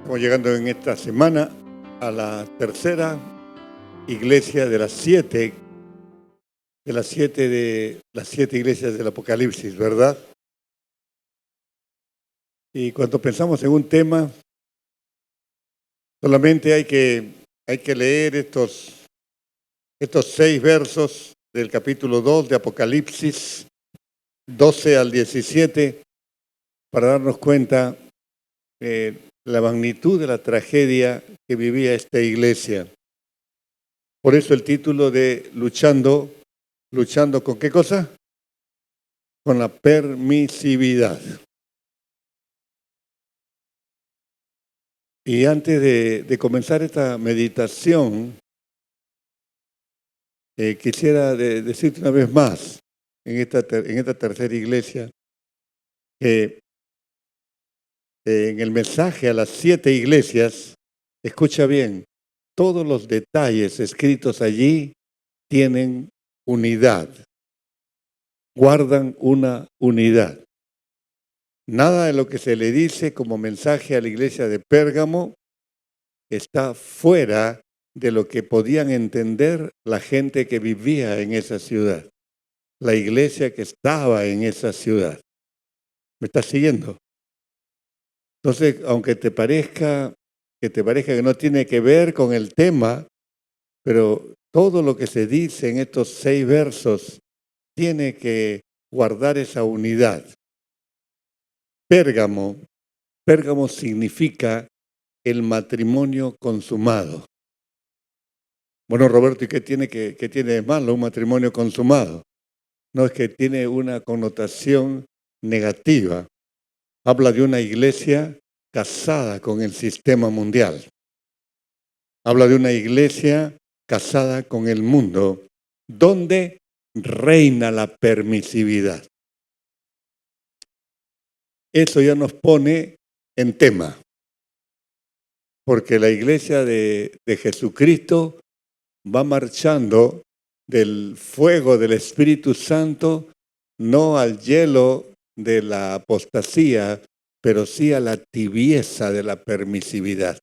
Estamos llegando en esta semana a la tercera iglesia de las siete iglesias del Apocalipsis, ¿verdad? Y cuando pensamos en un tema, solamente hay que leer estos 6 versos del capítulo 2 de Apocalipsis, 12 al 17, para darnos cuenta la magnitud de la tragedia que vivía esta iglesia. Por eso el título de luchando ¿con qué cosa? Con la permisividad. Y antes de comenzar esta meditación, quisiera decirte una vez más, en esta tercera iglesia, que en el mensaje a las 7 iglesias, escucha bien, todos los detalles escritos allí tienen unidad, guardan una unidad. Nada de lo que se le dice como mensaje a la iglesia de Pérgamo está fuera de lo que podían entender la gente que vivía en esa ciudad, la iglesia que estaba en esa ciudad. ¿Me estás siguiendo? Entonces, aunque te parezca que no tiene que ver con el tema, pero todo lo que se dice en estos 6 versos tiene que guardar esa unidad. Pérgamo significa el matrimonio consumado. Bueno, Roberto, ¿y qué tiene de malo un matrimonio consumado? No, es que tiene una connotación negativa. Habla de una iglesia casada con el sistema mundial. Habla de una iglesia casada con el mundo, donde reina la permisividad. Eso ya nos pone en tema, porque la iglesia de Jesucristo va marchando del fuego del Espíritu Santo, no al hielo de la apostasía, pero sí a la tibieza de la permisividad.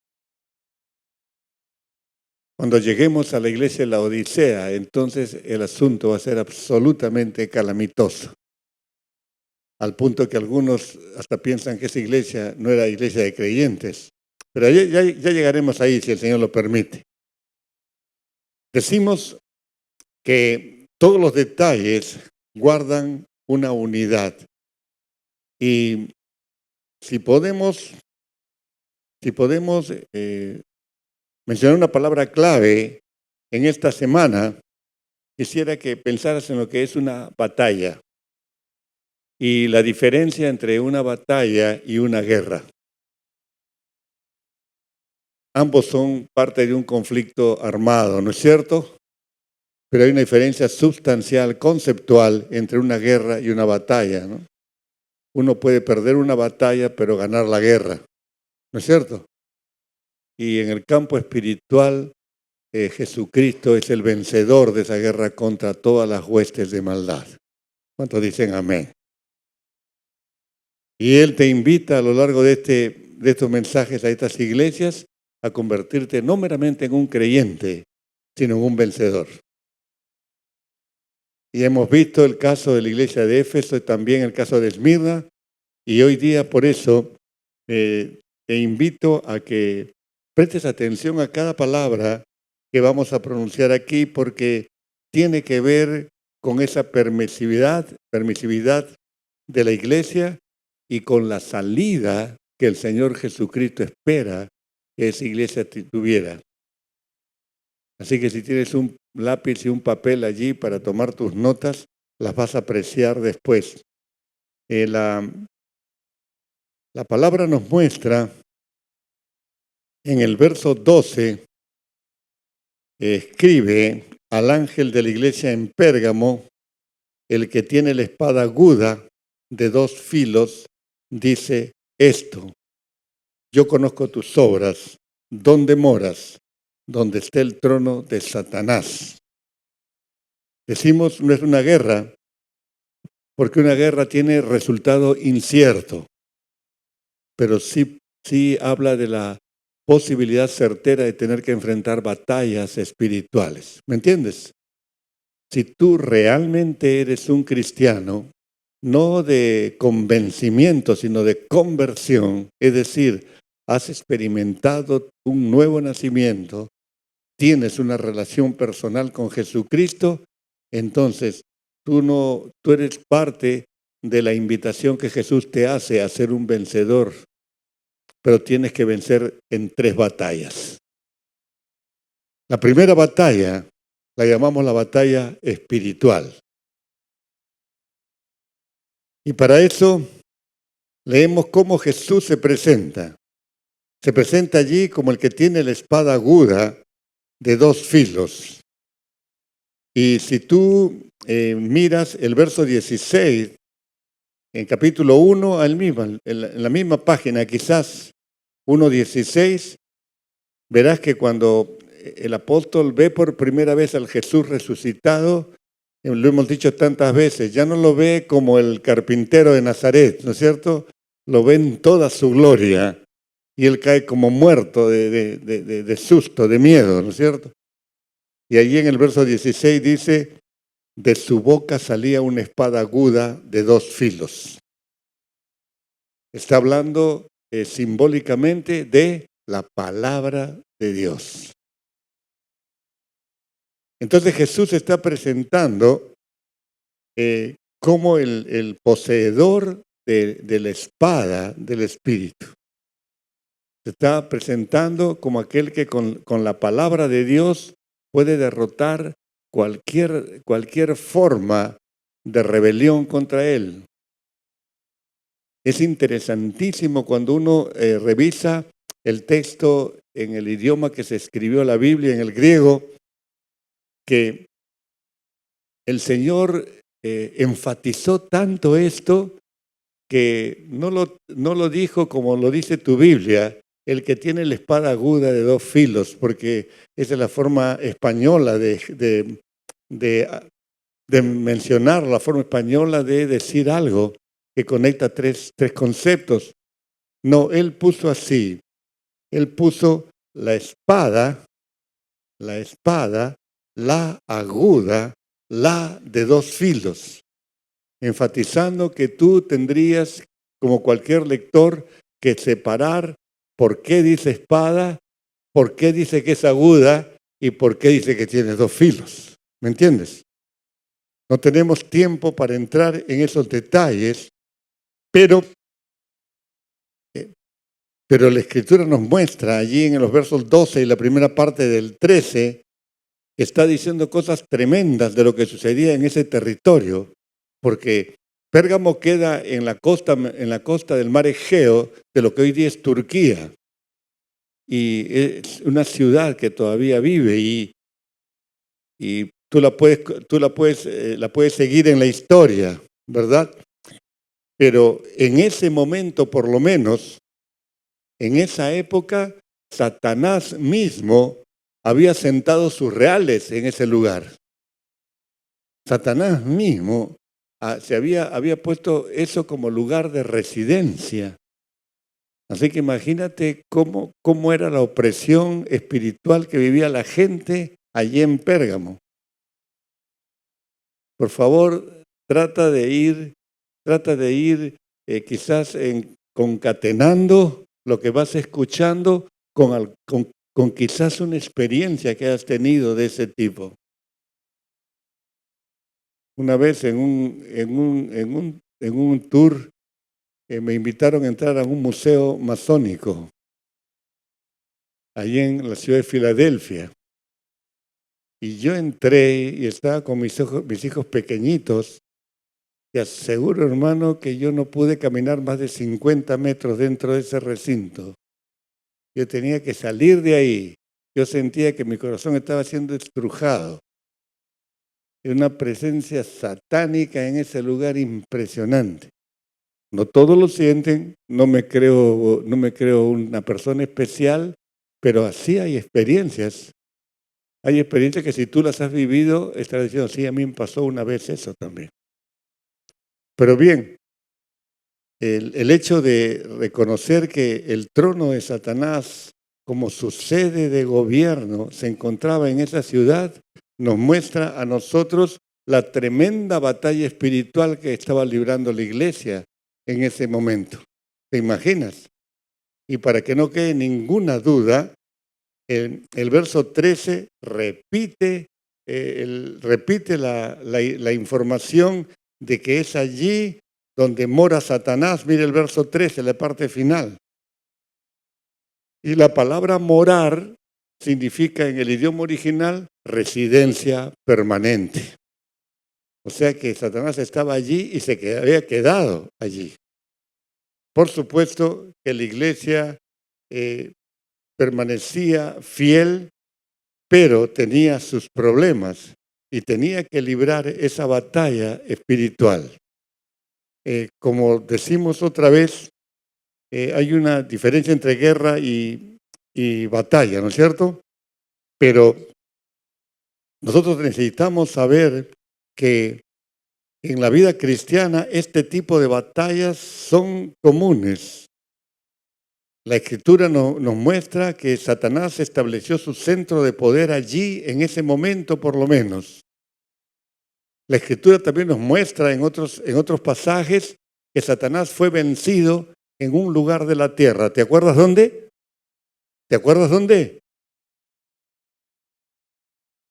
Cuando lleguemos a la iglesia de la Odisea, entonces el asunto va a ser absolutamente calamitoso. Al punto que algunos hasta piensan que esa iglesia no era iglesia de creyentes. Pero ya llegaremos ahí, si el Señor lo permite. Decimos que todos los detalles guardan una unidad. Y si podemos mencionar una palabra clave en esta semana, quisiera que pensaras en lo que es una batalla y la diferencia entre una batalla y una guerra. Ambos son parte de un conflicto armado, ¿no es cierto? Pero hay una diferencia sustancial, conceptual, entre una guerra y una batalla, ¿no? Uno puede perder una batalla, pero ganar la guerra, ¿no es cierto? Y en el campo espiritual, Jesucristo es el vencedor de esa guerra contra todas las huestes de maldad. ¿Cuántos dicen amén? Y Él te invita a lo largo de estos mensajes a estas iglesias a convertirte no meramente en un creyente, sino en un vencedor. Y hemos visto el caso de la iglesia de Éfeso y también el caso de Esmirna. Y hoy día, por eso, te invito a que prestes atención a cada palabra que vamos a pronunciar aquí, porque tiene que ver con esa permisividad de la iglesia y con la salida que el Señor Jesucristo espera que esa iglesia tuviera. Así que si tienes un lápiz y un papel allí para tomar tus notas, las vas a apreciar después. La palabra nos muestra en el verso 12, escribe al ángel de la iglesia en Pérgamo, el que tiene la espada aguda de 2 filos, dice esto: yo conozco tus obras, dónde moras, donde está el trono de Satanás. Decimos, no es una guerra, porque una guerra tiene resultado incierto, pero sí habla de la posibilidad certera de tener que enfrentar batallas espirituales. ¿Me entiendes? Si tú realmente eres un cristiano, no de convencimiento, sino de conversión, es decir, has experimentado un nuevo nacimiento, tienes una relación personal con Jesucristo, entonces tú eres parte de la invitación que Jesús te hace a ser un vencedor, pero tienes que vencer en 3 batallas. La primera batalla la llamamos la batalla espiritual. Y para eso leemos cómo Jesús se presenta. Se presenta allí como el que tiene la espada aguda de 2 filos. Y si tú miras el verso 16, en capítulo 1, en la misma página, quizás 1:16, verás que cuando el apóstol ve por primera vez al Jesús resucitado, lo hemos dicho tantas veces, ya no lo ve como el carpintero de Nazaret, ¿no es cierto? Lo ve en toda su gloria y él cae como muerto de susto, de miedo, ¿no es cierto? Y allí en el verso 16 dice, de su boca salía una espada aguda de 2 filos. Está hablando simbólicamente de la palabra de Dios. Entonces Jesús está presentando como el poseedor de la espada del Espíritu. Se está presentando como aquel que con la palabra de Dios puede derrotar cualquier forma de rebelión contra él. Es interesantísimo cuando uno revisa el texto en el idioma que se escribió la Biblia, en el griego, que el Señor enfatizó tanto esto que no lo dijo como lo dice tu Biblia, el que tiene la espada aguda de 2 filos, porque esa es la forma española de mencionar, la forma española de decir algo que conecta tres conceptos. No, él puso así, él puso la espada, la aguda, la de 2 filos, enfatizando que tú tendrías, como cualquier lector, que separar por qué dice espada, por qué dice que es aguda y por qué dice que tiene 2 filos. ¿Me entiendes? No tenemos tiempo para entrar en esos detalles, pero la Escritura nos muestra allí en los versos 12 y la primera parte del 13, que está diciendo cosas tremendas de lo que sucedía en ese territorio, porque Pérgamo queda en la costa del mar Egeo, de lo que hoy día es Turquía, y es una ciudad que todavía vive y la puedes seguir en la historia, ¿verdad? Pero en ese momento, por lo menos, en esa época, Satanás mismo había sentado sus reales en ese lugar. Satanás mismo había puesto eso como lugar de residencia. Así que imagínate cómo era la opresión espiritual que vivía la gente allí en Pérgamo. Por favor, trata de ir quizás concatenando lo que vas escuchando con quizás una experiencia que has tenido de ese tipo. Una vez en un tour me invitaron a entrar a un museo masónico allí en la ciudad de Filadelfia. Y yo entré y estaba con mis hijos pequeñitos. Te aseguro, hermano, que yo no pude caminar más de 50 metros dentro de ese recinto. Yo tenía que salir de ahí. Yo sentía que mi corazón estaba siendo estrujado. Hay una presencia satánica en ese lugar impresionante. No todos lo sienten, no me creo una persona especial, pero así hay experiencias. Hay experiencias que si tú las has vivido, estarás diciendo, sí, a mí me pasó una vez eso también. Pero bien, el hecho de reconocer que el trono de Satanás como su sede de gobierno se encontraba en esa ciudad, nos muestra a nosotros la tremenda batalla espiritual que estaba librando la iglesia en ese momento. ¿Te imaginas? Y para que no quede ninguna duda, el verso 13 repite, repite la información de que es allí donde mora Satanás. Mire el verso 13, la parte final. Y la palabra morar significa en el idioma original residencia permanente. O sea que Satanás estaba allí y se había quedado allí. Por supuesto que la iglesia permanecía fiel, pero tenía sus problemas y tenía que librar esa batalla espiritual. Como decimos otra vez, hay una diferencia entre guerra y batalla, ¿no es cierto? Pero nosotros necesitamos saber que en la vida cristiana este tipo de batallas son comunes. La Escritura nos muestra que Satanás estableció su centro de poder allí, en ese momento por lo menos. La Escritura también nos muestra en otros pasajes que Satanás fue vencido en un lugar de la tierra. ¿Te acuerdas dónde? ¿Te acuerdas dónde?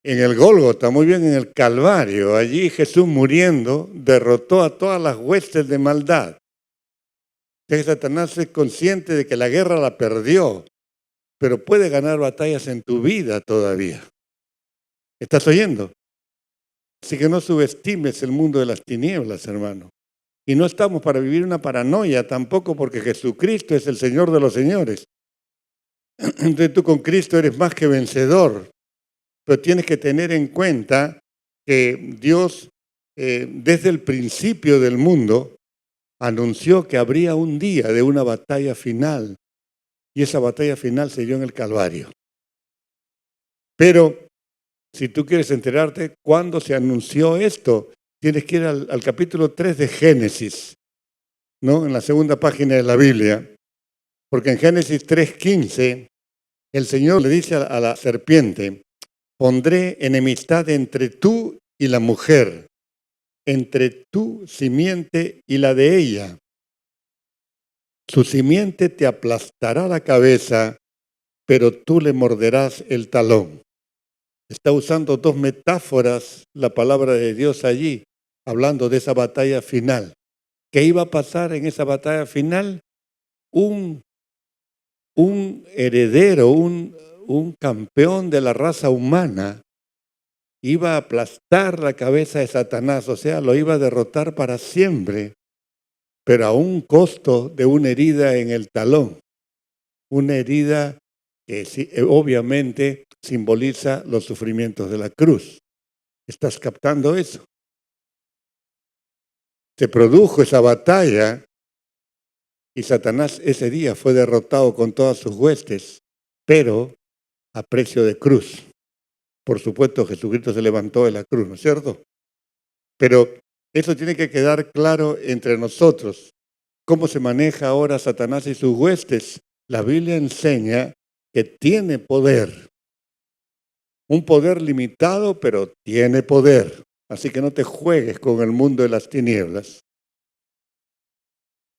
En el Gólgota, muy bien, en el Calvario. Allí Jesús muriendo derrotó a todas las huestes de maldad. Satanás es consciente de que la guerra la perdió, pero puede ganar batallas en tu vida todavía. ¿Estás oyendo? Así que no subestimes el mundo de las tinieblas, hermano. Y no estamos para vivir una paranoia tampoco, porque Jesucristo es el Señor de los señores. Entonces tú con Cristo eres más que vencedor, pero tienes que tener en cuenta que Dios, desde el principio del mundo, anunció que habría un día de una batalla final, y esa batalla final se dio en el Calvario. Pero si tú quieres enterarte cuándo se anunció esto, tienes que ir al capítulo 3 de Génesis, ¿no? En la segunda página de la Biblia, porque en Génesis 3:15 el Señor le dice a la serpiente: pondré enemistad entre tú y la mujer, entre tu simiente y la de ella. Su simiente te aplastará la cabeza, pero tú le morderás el talón. Está usando dos metáforas la palabra de Dios allí, hablando de esa batalla final. ¿Qué iba a pasar en esa batalla final? Un heredero, un campeón de la raza humana iba a aplastar la cabeza de Satanás, o sea, lo iba a derrotar para siempre, pero a un costo de una herida en el talón, una herida que obviamente simboliza los sufrimientos de la cruz. ¿Estás captando eso? Se produjo esa batalla y Satanás ese día fue derrotado con todas sus huestes, pero a precio de cruz. Por supuesto, Jesucristo se levantó de la cruz, ¿no es cierto? Pero eso tiene que quedar claro entre nosotros. ¿Cómo se maneja ahora Satanás y sus huestes? La Biblia enseña que tiene poder. Un poder limitado, pero tiene poder. Así que no te juegues con el mundo de las tinieblas.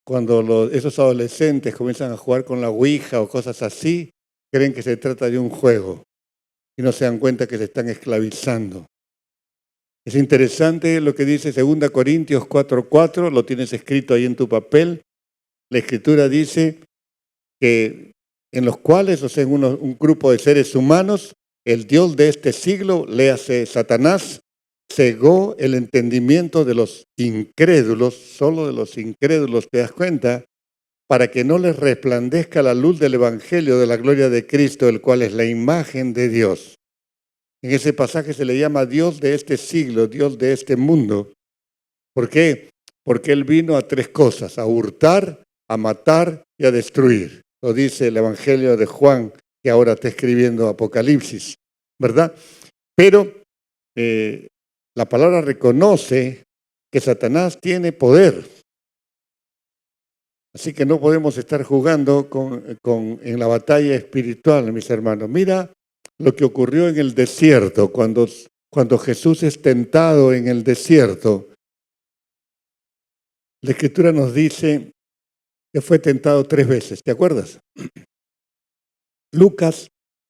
Cuando esos adolescentes comienzan a jugar con la ouija o cosas así, creen que se trata de un juego y no se dan cuenta que se están esclavizando. Es interesante lo que dice 2 Corintios 4:4, lo tienes escrito ahí en tu papel. La Escritura dice que en los cuales, o sea, en un grupo de seres humanos, el Dios de este siglo, léase Satanás, cegó el entendimiento de los incrédulos, solo de los incrédulos, ¿te das cuenta? Para que no les resplandezca la luz del Evangelio de la gloria de Cristo, el cual es la imagen de Dios. En ese pasaje se le llama Dios de este siglo, Dios de este mundo. ¿Por qué? Porque Él vino a tres cosas: a hurtar, a matar y a destruir. Lo dice el Evangelio de Juan, que ahora está escribiendo Apocalipsis, ¿verdad? Pero la palabra reconoce que Satanás tiene poder. Así que no podemos estar jugando en la batalla espiritual, mis hermanos. Mira lo que ocurrió en el desierto, cuando Jesús es tentado en el desierto. La Escritura nos dice que fue tentado 3 veces, ¿te acuerdas? Lucas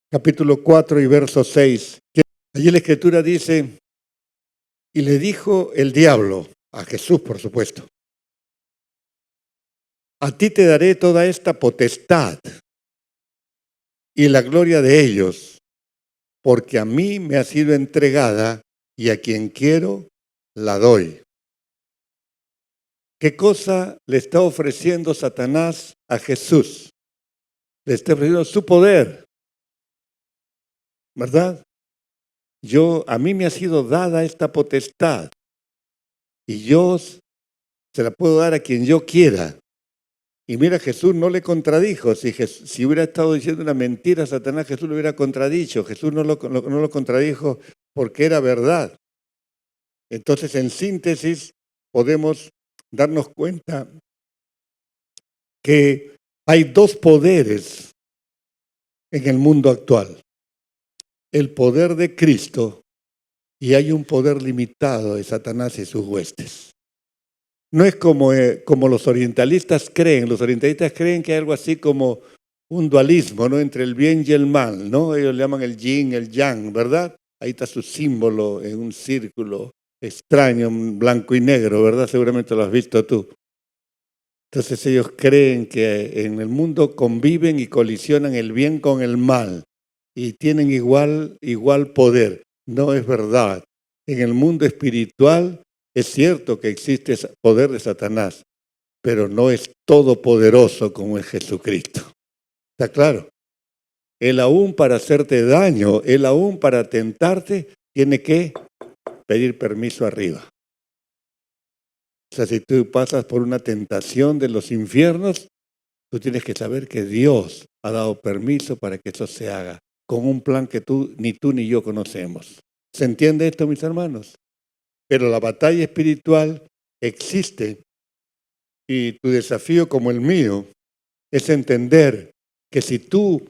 capítulo 4 y verso 6. Allí la Escritura dice, y le dijo el diablo, a Jesús por supuesto, a ti te daré toda esta potestad y la gloria de ellos, porque a mí me ha sido entregada y a quien quiero la doy. ¿Qué cosa le está ofreciendo Satanás a Jesús? Le está ofreciendo su poder, ¿verdad? A mí me ha sido dada esta potestad y yo se la puedo dar a quien yo quiera. Y mira, Jesús no le contradijo. Si hubiera estado diciendo una mentira, Satanás, Jesús lo hubiera contradicho. Jesús no lo contradijo porque era verdad. Entonces, en síntesis, podemos darnos cuenta que hay 2 poderes en el mundo actual. El poder de Cristo y hay un poder limitado de Satanás y sus huestes. No es como los orientalistas creen. Los orientalistas creen que hay algo así como un dualismo, ¿no?, entre el bien y el mal, ¿no? Ellos le llaman el yin, el yang, ¿verdad? Ahí está su símbolo en un círculo extraño, blanco y negro, ¿verdad? Seguramente lo has visto tú. Entonces ellos creen que en el mundo conviven y colisionan el bien con el mal y tienen igual poder. No es verdad. En el mundo espiritual es cierto que existe ese poder de Satanás, pero no es todopoderoso como es Jesucristo. ¿Está claro? Él aún para hacerte daño, él aún para tentarte, tiene que pedir permiso arriba. O sea, si tú pasas por una tentación de los infiernos, tú tienes que saber que Dios ha dado permiso para que eso se haga, con un plan que tú ni yo conocemos. ¿Se entiende esto, mis hermanos? Pero la batalla espiritual existe y tu desafío como el mío es entender que si tú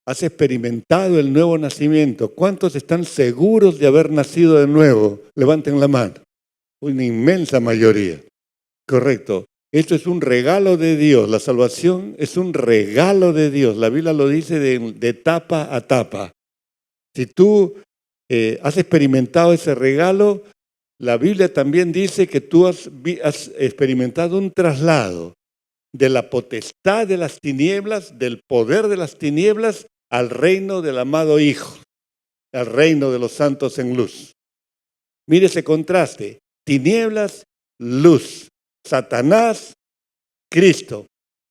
has experimentado el nuevo nacimiento, ¿cuántos están seguros de haber nacido de nuevo? Levanten la mano. Una inmensa mayoría. Correcto. Esto es un regalo de Dios. La salvación es un regalo de Dios. La Biblia lo dice de tapa a tapa. Si tú has experimentado ese regalo, la Biblia también dice que tú has experimentado un traslado de la potestad de las tinieblas, del poder de las tinieblas, al reino del amado Hijo, al reino de los santos en luz. Mire ese contraste. Tinieblas, luz. Satanás, Cristo.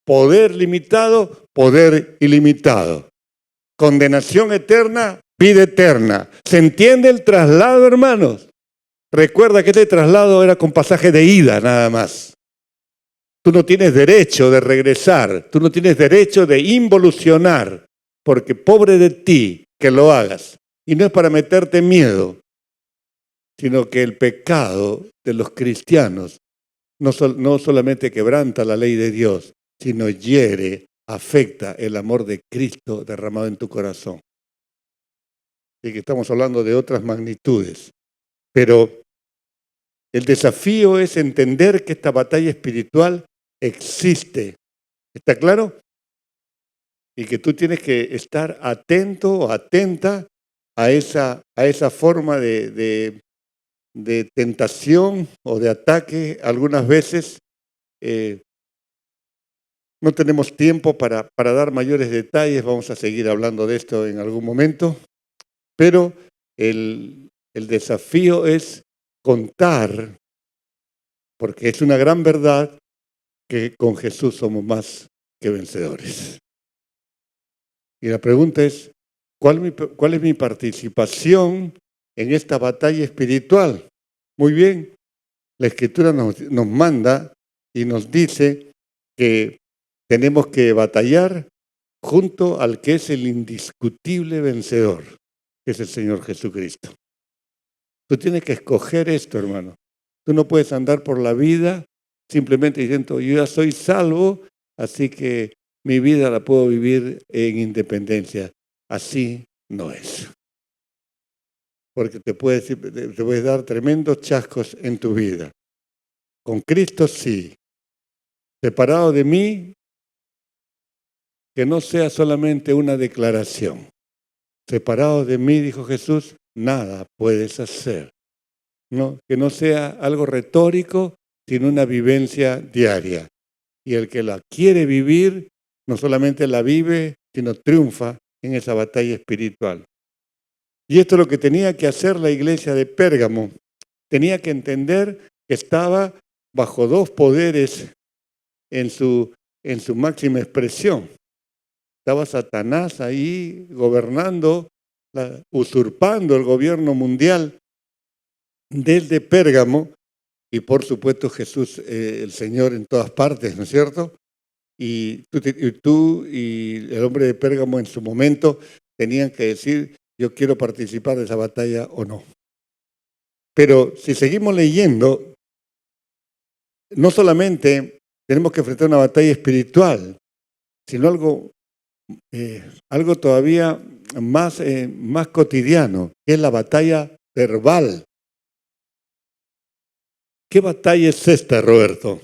Poder limitado, poder ilimitado. Condenación eterna, vida eterna. ¿Se entiende el traslado, hermanos? Recuerda que este traslado era con pasaje de ida nada más. Tú no tienes derecho de regresar, tú no tienes derecho de involucionar, porque pobre de ti que lo hagas. Y no es para meterte miedo, sino que el pecado de los cristianos no solamente quebranta la ley de Dios, sino hiere, afecta el amor de Cristo derramado en tu corazón. Así que estamos hablando de otras magnitudes. Pero el desafío es entender que esta batalla espiritual existe. ¿Está claro? Y que tú tienes que estar atento o atenta a esa forma de tentación o de ataque. Algunas veces no tenemos tiempo para dar mayores detalles. Vamos a seguir hablando de esto en algún momento. Pero el desafío es contar, porque es una gran verdad, que con Jesús somos más que vencedores. Y la pregunta es, ¿cuál es mi participación en esta batalla espiritual? Muy bien, la Escritura nos manda y nos dice que tenemos que batallar junto al que es el indiscutible vencedor, que es el Señor Jesucristo. Tú tienes que escoger esto, hermano. Tú no puedes andar por la vida simplemente diciendo, yo ya soy salvo así que mi vida la puedo vivir en independencia. Así no es. Porque te puedes dar tremendos chascos en tu vida. Con Cristo sí. Separado de mí, que no sea solamente una declaración. Separado de mí, dijo Jesús, nada puedes hacer. No, que no sea algo retórico, sino una vivencia diaria. Y el que la quiere vivir, no solamente la vive, sino triunfa en esa batalla espiritual. Y esto es lo que tenía que hacer la iglesia de Pérgamo. Tenía que entender que estaba bajo dos poderes en su máxima expresión. Estaba Satanás ahí gobernando, usurpando el gobierno mundial desde Pérgamo, y por supuesto Jesús, el Señor en todas partes, ¿no es cierto? Y tú y el hombre de Pérgamo en su momento tenían que decir, yo quiero participar de esa batalla o no. Pero si seguimos leyendo, no solamente tenemos que enfrentar una batalla espiritual, sino algo todavía más cotidiano, que es la batalla verbal. ¿Qué batalla es esta, Roberto?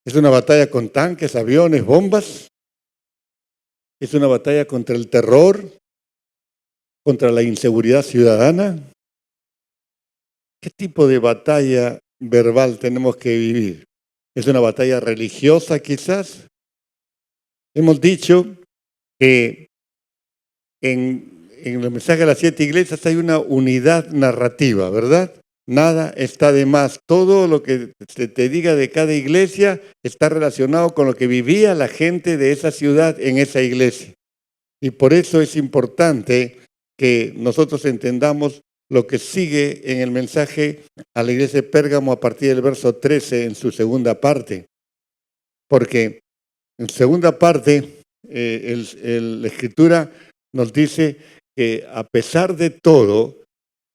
¿Es una batalla con tanques, aviones, bombas? ¿Es una batalla contra el terror? ¿Contra la inseguridad ciudadana? ¿Qué tipo de batalla verbal tenemos que vivir? ¿Es una batalla religiosa quizás? Hemos dicho que en el mensaje de las 7 iglesias hay una unidad narrativa, ¿verdad? Nada está de más. Todo lo que se te diga de cada iglesia está relacionado con lo que vivía la gente de esa ciudad en esa iglesia. Y por eso es importante que nosotros entendamos lo que sigue en el mensaje a la iglesia de Pérgamo a partir del verso 13 en su segunda parte. Porque en segunda parte la Escritura nos dice que a pesar de todo,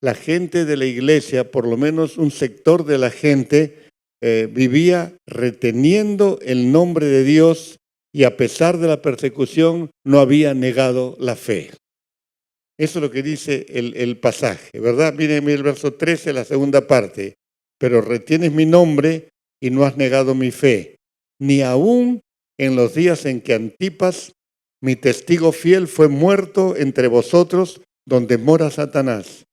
la gente de la iglesia, por lo menos un sector de la gente, vivía reteniendo el nombre de Dios y a pesar de la persecución no había negado la fe. Eso es lo que dice el pasaje, ¿verdad? Miren el verso 13, la segunda parte. Pero retienes mi nombre y no has negado mi fe, ni aún en los días en que Antipas, mi testigo fiel, fue muerto entre vosotros, donde mora Satanás.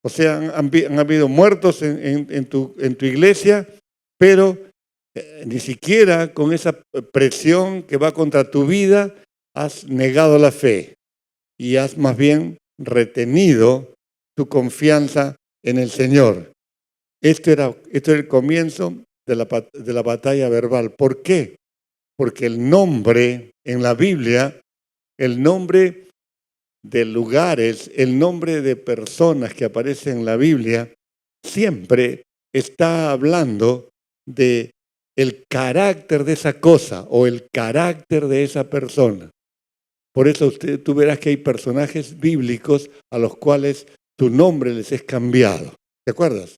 O sea, han habido muertos en tu iglesia, pero ni siquiera con esa presión que va contra tu vida has negado la fe y has más bien retenido tu confianza en el Señor. Esto era el comienzo de la batalla verbal. ¿Por qué? Porque el nombre en la Biblia, el nombre de lugares, el nombre de personas que aparecen en la Biblia, siempre está hablando de el carácter de esa cosa o el carácter de esa persona. Por eso tú verás que hay personajes bíblicos a los cuales tu nombre les es cambiado. ¿Te acuerdas?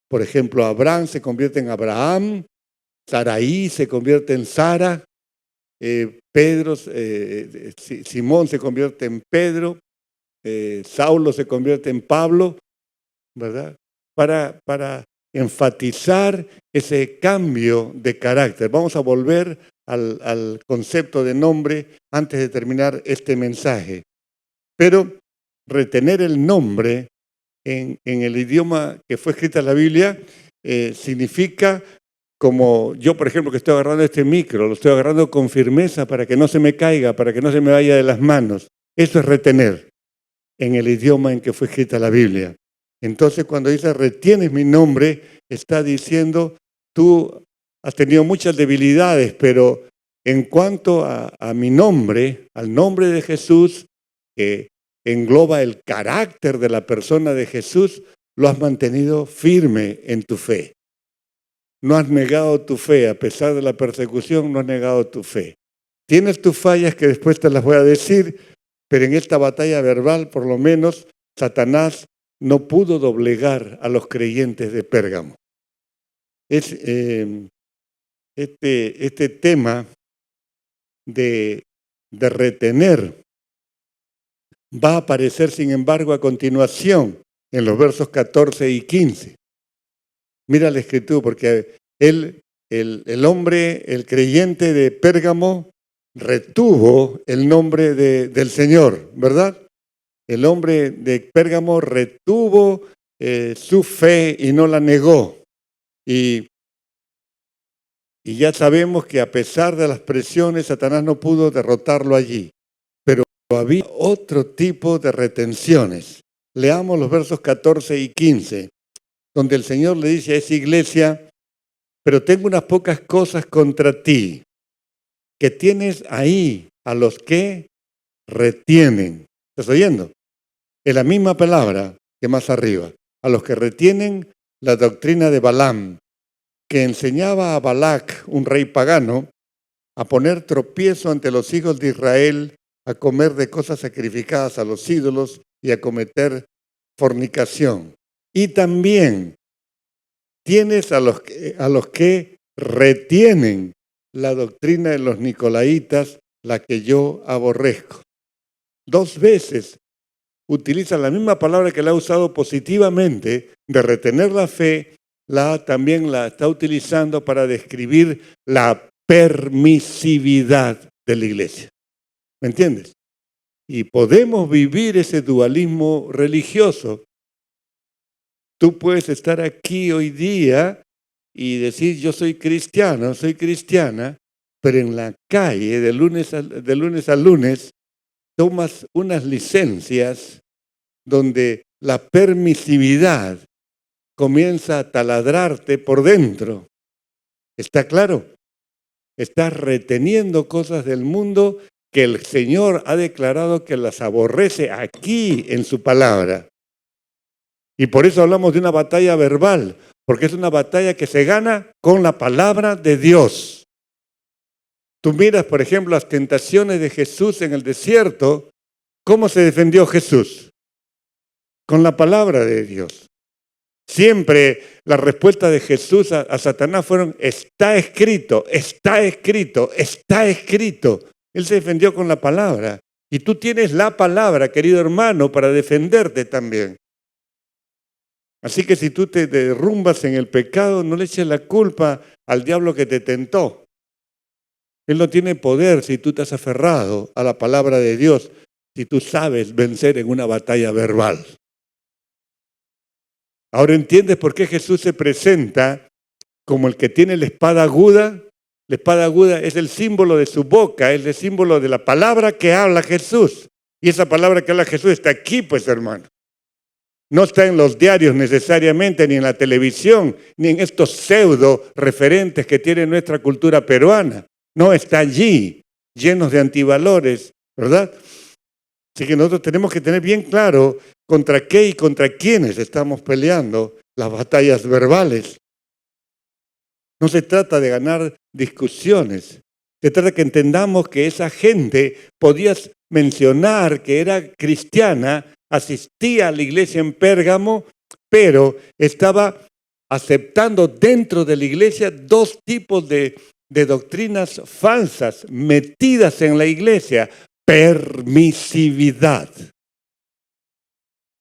Por ejemplo, Abraham se convierte en Abraham, Saraí se convierte en Sara, Simón se convierte en Pedro, Saulo se convierte en Pablo, ¿verdad? Para enfatizar ese cambio de carácter. Vamos a volver al concepto de nombre antes de terminar este mensaje. Pero retener el nombre en el idioma que fue escrita en la Biblia significa, como yo, por ejemplo, que estoy agarrando este micro, lo estoy agarrando con firmeza para que no se me caiga, para que no se me vaya de las manos. Eso es retener en el idioma en que fue escrita la Biblia. Entonces, cuando dice retienes mi nombre, está diciendo tú has tenido muchas debilidades, pero en cuanto a mi nombre, al nombre de Jesús, que engloba el carácter de la persona de Jesús, lo has mantenido firme en tu fe. No has negado tu fe, a pesar de la persecución, no has negado tu fe. Tienes tus fallas que después te las voy a decir, pero en esta batalla verbal, por lo menos, Satanás no pudo doblegar a los creyentes de Pérgamo. Es este tema de retener va a aparecer, sin embargo, a continuación en los versos 14 y 15. Mira la escritura, porque el hombre, el creyente de Pérgamo, retuvo el nombre del Señor, ¿verdad? El hombre de Pérgamo retuvo su fe y no la negó. Y ya sabemos que a pesar de las presiones, Satanás no pudo derrotarlo allí. Pero había otro tipo de retenciones. Leamos los versos 14 y 15, donde el Señor le dice a esa iglesia: pero tengo unas pocas cosas contra ti, que tienes ahí a los que retienen. ¿Estás oyendo? Es la misma palabra que más arriba. A los que retienen la doctrina de Balaam, que enseñaba a Balac, un rey pagano, a poner tropiezo ante los hijos de Israel, a comer de cosas sacrificadas a los ídolos y a cometer fornicación. Y también tienes a los que retienen la doctrina de los nicolaítas, la que yo aborrezco. 2 veces utiliza la misma palabra que la ha usado positivamente de retener la fe, también la está utilizando para describir la permisividad de la iglesia. ¿Me entiendes? Y podemos vivir ese dualismo religioso. Tú puedes estar aquí hoy día y decir: yo soy cristiano, soy cristiana, pero en la calle de lunes a lunes tomas unas licencias donde la permisividad comienza a taladrarte por dentro. ¿Está claro? Estás reteniendo cosas del mundo que el Señor ha declarado que las aborrece aquí en su palabra. Y por eso hablamos de una batalla verbal, porque es una batalla que se gana con la palabra de Dios. Tú miras, por ejemplo, las tentaciones de Jesús en el desierto. ¿Cómo se defendió Jesús? Con la palabra de Dios. Siempre la respuesta de Jesús a Satanás fueron: está escrito, está escrito, está escrito. Él se defendió con la palabra. Y tú tienes la palabra, querido hermano, para defenderte también. Así que si tú te derrumbas en el pecado, no le eches la culpa al diablo que te tentó. Él no tiene poder si tú te has aferrado a la palabra de Dios, si tú sabes vencer en una batalla verbal. Ahora entiendes por qué Jesús se presenta como el que tiene la espada aguda. La espada aguda es el símbolo de su boca, es el símbolo de la palabra que habla Jesús. Y esa palabra que habla Jesús está aquí, pues, hermano. No está en los diarios necesariamente, ni en la televisión, ni en estos pseudo referentes que tiene nuestra cultura peruana. No, está allí, llenos de antivalores, ¿verdad? Así que nosotros tenemos que tener bien claro contra qué y contra quiénes estamos peleando las batallas verbales. No se trata de ganar discusiones. Se trata de que entendamos que esa gente, podías mencionar que era cristiana, asistía a la iglesia en Pérgamo, pero estaba aceptando dentro de la iglesia 2 tipos de doctrinas falsas metidas en la iglesia. Permisividad.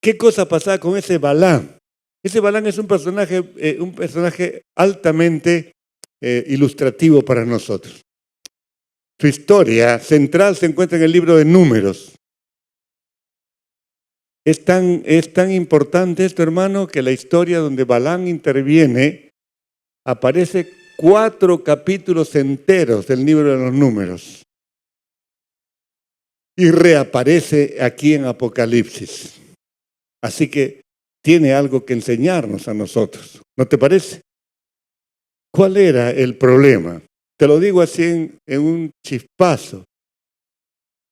¿Qué cosa pasaba con ese Balaam? Ese Balaam es un personaje altamente ilustrativo para nosotros. Su historia central se encuentra en el libro de Números. Es tan importante esto, hermano, que la historia donde Balaam interviene aparece 4 capítulos enteros del libro de los Números. Y reaparece aquí en Apocalipsis. Así que tiene algo que enseñarnos a nosotros. ¿No te parece? ¿Cuál era el problema? Te lo digo así en un chispazo.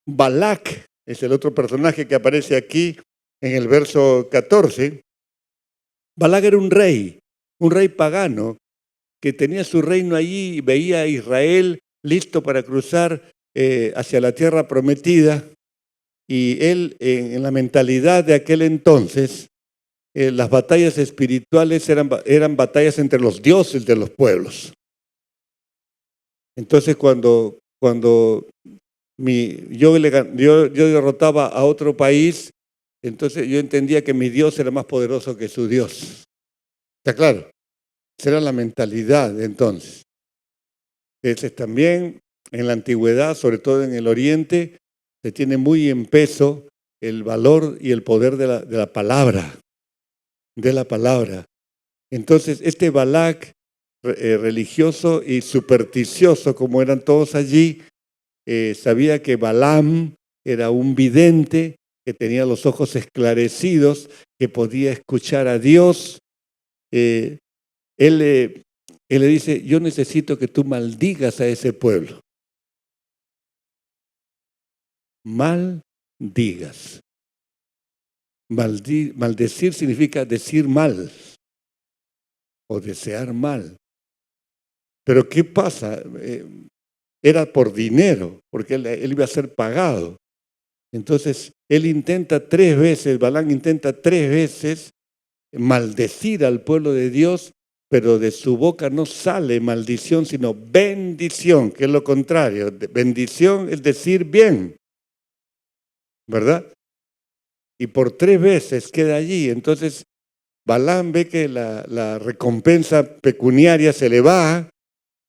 Balac es el otro personaje que aparece aquí en el verso 14. Balac era un rey pagano que tenía su reino allí y veía a Israel listo para cruzar hacia la tierra prometida. Y él, en la mentalidad de aquel entonces, las batallas espirituales eran batallas entre los dioses de los pueblos. Entonces cuando yo derrotaba a otro país, entonces yo entendía que mi Dios era más poderoso que su Dios. ¿Está claro? Esa era la mentalidad entonces. Entonces también en la antigüedad, sobre todo en el Oriente, se tiene muy en peso el valor y el poder de la palabra, de la palabra. Entonces este Balac, religioso y supersticioso como eran todos allí, sabía que Balaam era un vidente, que tenía los ojos esclarecidos, que podía escuchar a Dios. Él le dice, yo necesito que tú maldigas a ese pueblo. Maldigas. Maldecir significa decir mal o desear mal. Pero ¿qué pasa? Era por dinero, porque él iba a ser pagado. Entonces, Balaam intenta 3 veces maldecir al pueblo de Dios, pero de su boca no sale maldición, sino bendición, que es lo contrario. Bendición es decir bien, ¿verdad? Y por 3 veces queda allí. Entonces, Balaam ve que la recompensa pecuniaria se le va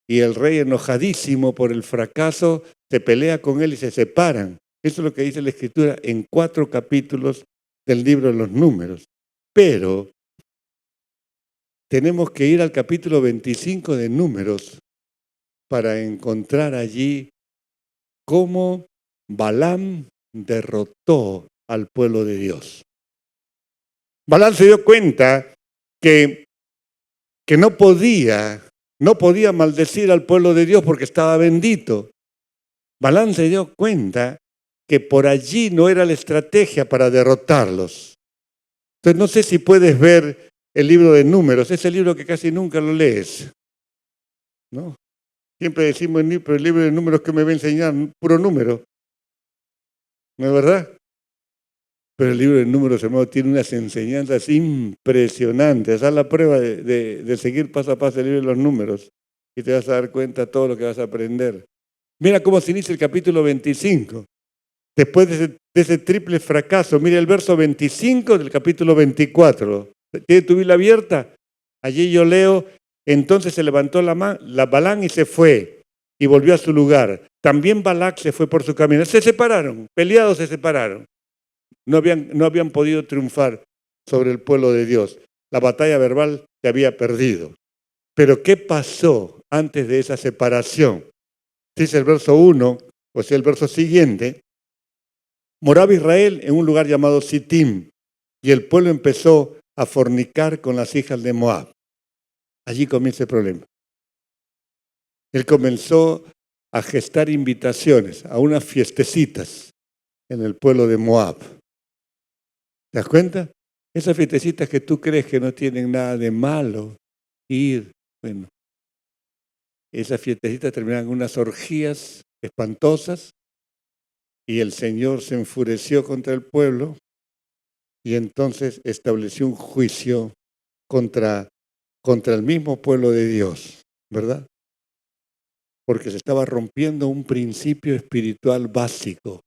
y el rey, enojadísimo por el fracaso, se pelea con él y se separan. Eso es lo que dice la Escritura en 4 capítulos del libro de los Números. Pero tenemos que ir al capítulo 25 de Números para encontrar allí cómo Balaam derrotó al pueblo de Dios. Balaam se dio cuenta que no podía maldecir al pueblo de Dios porque estaba bendito. Balaam se dio cuenta que por allí no era la estrategia para derrotarlos. Entonces no sé si puedes ver el libro de Números, ese libro que casi nunca lo lees, ¿no? Siempre decimos, pero el libro de Números que me va a enseñar, puro número, ¿no es verdad? Pero el libro de Números, hermano, tiene unas enseñanzas impresionantes. Haz la prueba de seguir paso a paso el libro de los Números y te vas a dar cuenta de todo lo que vas a aprender. Mira cómo se inicia el capítulo 25. Después de ese triple fracaso, mira el verso 25 del capítulo 24. ¿Tiene tu Biblia abierta? Allí yo leo, entonces se levantó la Balaam y se fue y volvió a su lugar. También Balac se fue por su camino. Se separaron, peleados se separaron. No habían podido triunfar sobre el pueblo de Dios. La batalla verbal se había perdido. Pero ¿qué pasó antes de esa separación? Dice el verso 1, o sea, el verso siguiente. Moraba Israel en un lugar llamado Sittim, y el pueblo empezó a fornicar con las hijas de Moab. Allí comienza el problema. Él comenzó a gestar invitaciones a unas fiestecitas en el pueblo de Moab. ¿Te das cuenta? Esas fiestecitas que tú crees que no tienen nada de malo ir, bueno, esas fiestecitas terminaron en unas orgías espantosas y el Señor se enfureció contra el pueblo y entonces estableció un juicio contra el mismo pueblo de Dios, ¿verdad? Porque se estaba rompiendo un principio espiritual básico,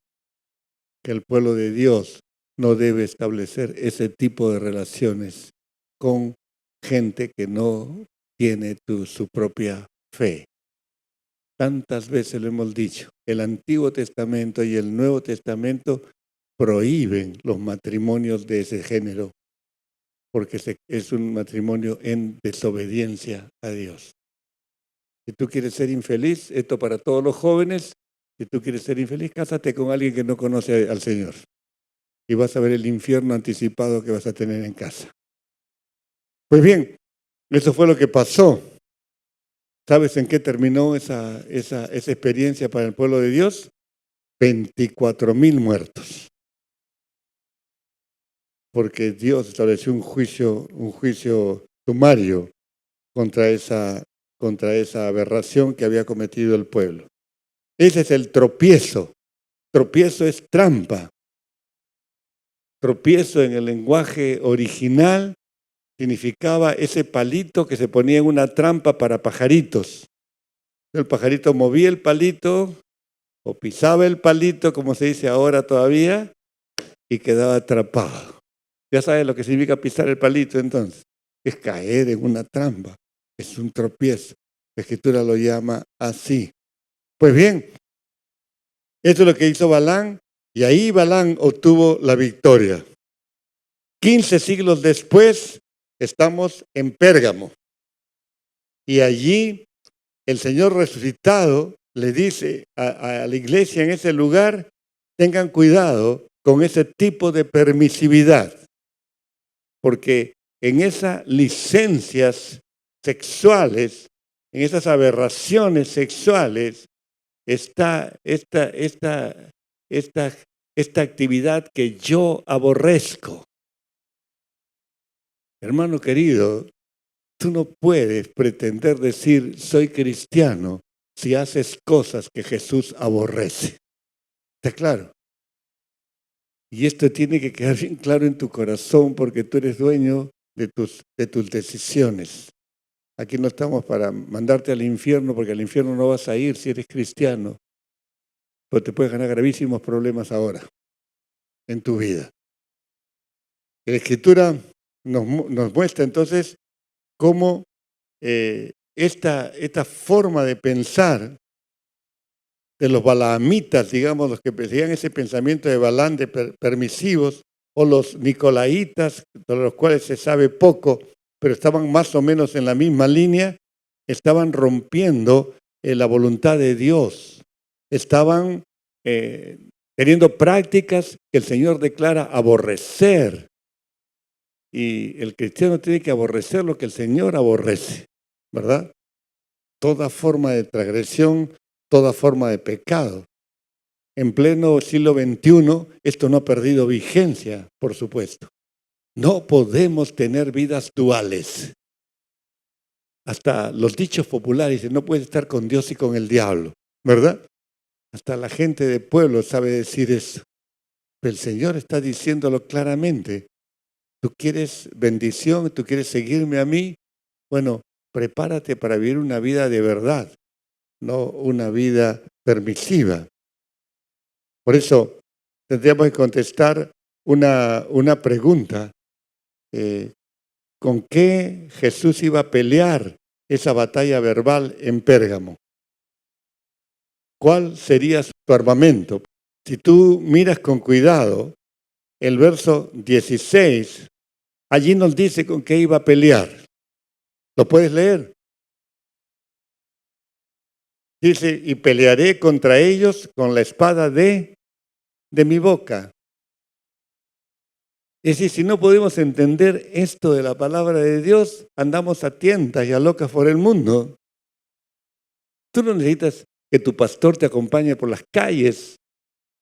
que el pueblo de Dios no debe establecer ese tipo de relaciones con gente que no tiene su propia fe. Tantas veces lo hemos dicho, el Antiguo Testamento y el Nuevo Testamento prohíben los matrimonios de ese género, porque es un matrimonio en desobediencia a Dios. Si tú quieres ser infeliz, esto para todos los jóvenes, si tú quieres ser infeliz, cásate con alguien que no conoce al Señor. Y vas a ver el infierno anticipado que vas a tener en casa. Pues bien, eso fue lo que pasó. ¿Sabes en qué terminó esa experiencia para el pueblo de Dios? 24,000 muertos. Porque Dios estableció un juicio sumario contra esa aberración que había cometido el pueblo. Ese es el tropiezo. Tropiezo es trampa. Tropiezo en el lenguaje original significaba ese palito que se ponía en una trampa para pajaritos. El pajarito movía el palito o pisaba el palito, como se dice ahora todavía, y quedaba atrapado. Ya sabes lo que significa pisar el palito entonces. Es caer en una trampa, es un tropiezo. La Escritura lo llama así. Pues bien, eso es lo que hizo Balán, y ahí Balán obtuvo la victoria. 15 siglos después, estamos en Pérgamo. Y allí el Señor resucitado le dice a la iglesia en ese lugar, tengan cuidado con ese tipo de permisividad, porque en esas licencias sexuales, en esas aberraciones sexuales, está esta actividad que yo aborrezco. Hermano querido, tú no puedes pretender decir soy cristiano si haces cosas que Jesús aborrece. ¿Está claro? Y esto tiene que quedar bien claro en tu corazón porque tú eres dueño de tus decisiones. Aquí no estamos para mandarte al infierno porque al infierno no vas a ir si eres cristiano. Pero te puedes ganar gravísimos problemas ahora en tu vida. La Escritura nos muestra entonces cómo esta forma de pensar de los balaamitas, digamos, los que seguían ese pensamiento de Balaam de permisivos, o los nicolaitas, de los cuales se sabe poco, pero estaban más o menos en la misma línea, estaban rompiendo la voluntad de Dios, estaban teniendo prácticas que el Señor declara aborrecer. Y el cristiano tiene que aborrecer lo que el Señor aborrece, ¿verdad? Toda forma de transgresión, toda forma de pecado. En pleno siglo XXI, esto no ha perdido vigencia, por supuesto. No podemos tener vidas duales. Hasta los dichos populares dicen, no puedes estar con Dios y con el diablo, ¿verdad? Hasta la gente de pueblo sabe decir eso. Pero el Señor está diciéndolo claramente. ¿Tú quieres bendición? ¿Tú quieres seguirme a mí? Bueno, prepárate para vivir una vida de verdad, no una vida permisiva. Por eso tendríamos que contestar una pregunta. ¿Con qué Jesús iba a pelear esa batalla verbal en Pérgamo? ¿Cuál sería su armamento? Si tú miras con cuidado, el verso 16, allí nos dice con qué iba a pelear. ¿Lo puedes leer? Dice, y pelearé contra ellos con la espada de mi boca. Es decir, si no podemos entender esto de la palabra de Dios, andamos a tientas y a locas por el mundo. Tú no necesitas que tu pastor te acompañe por las calles,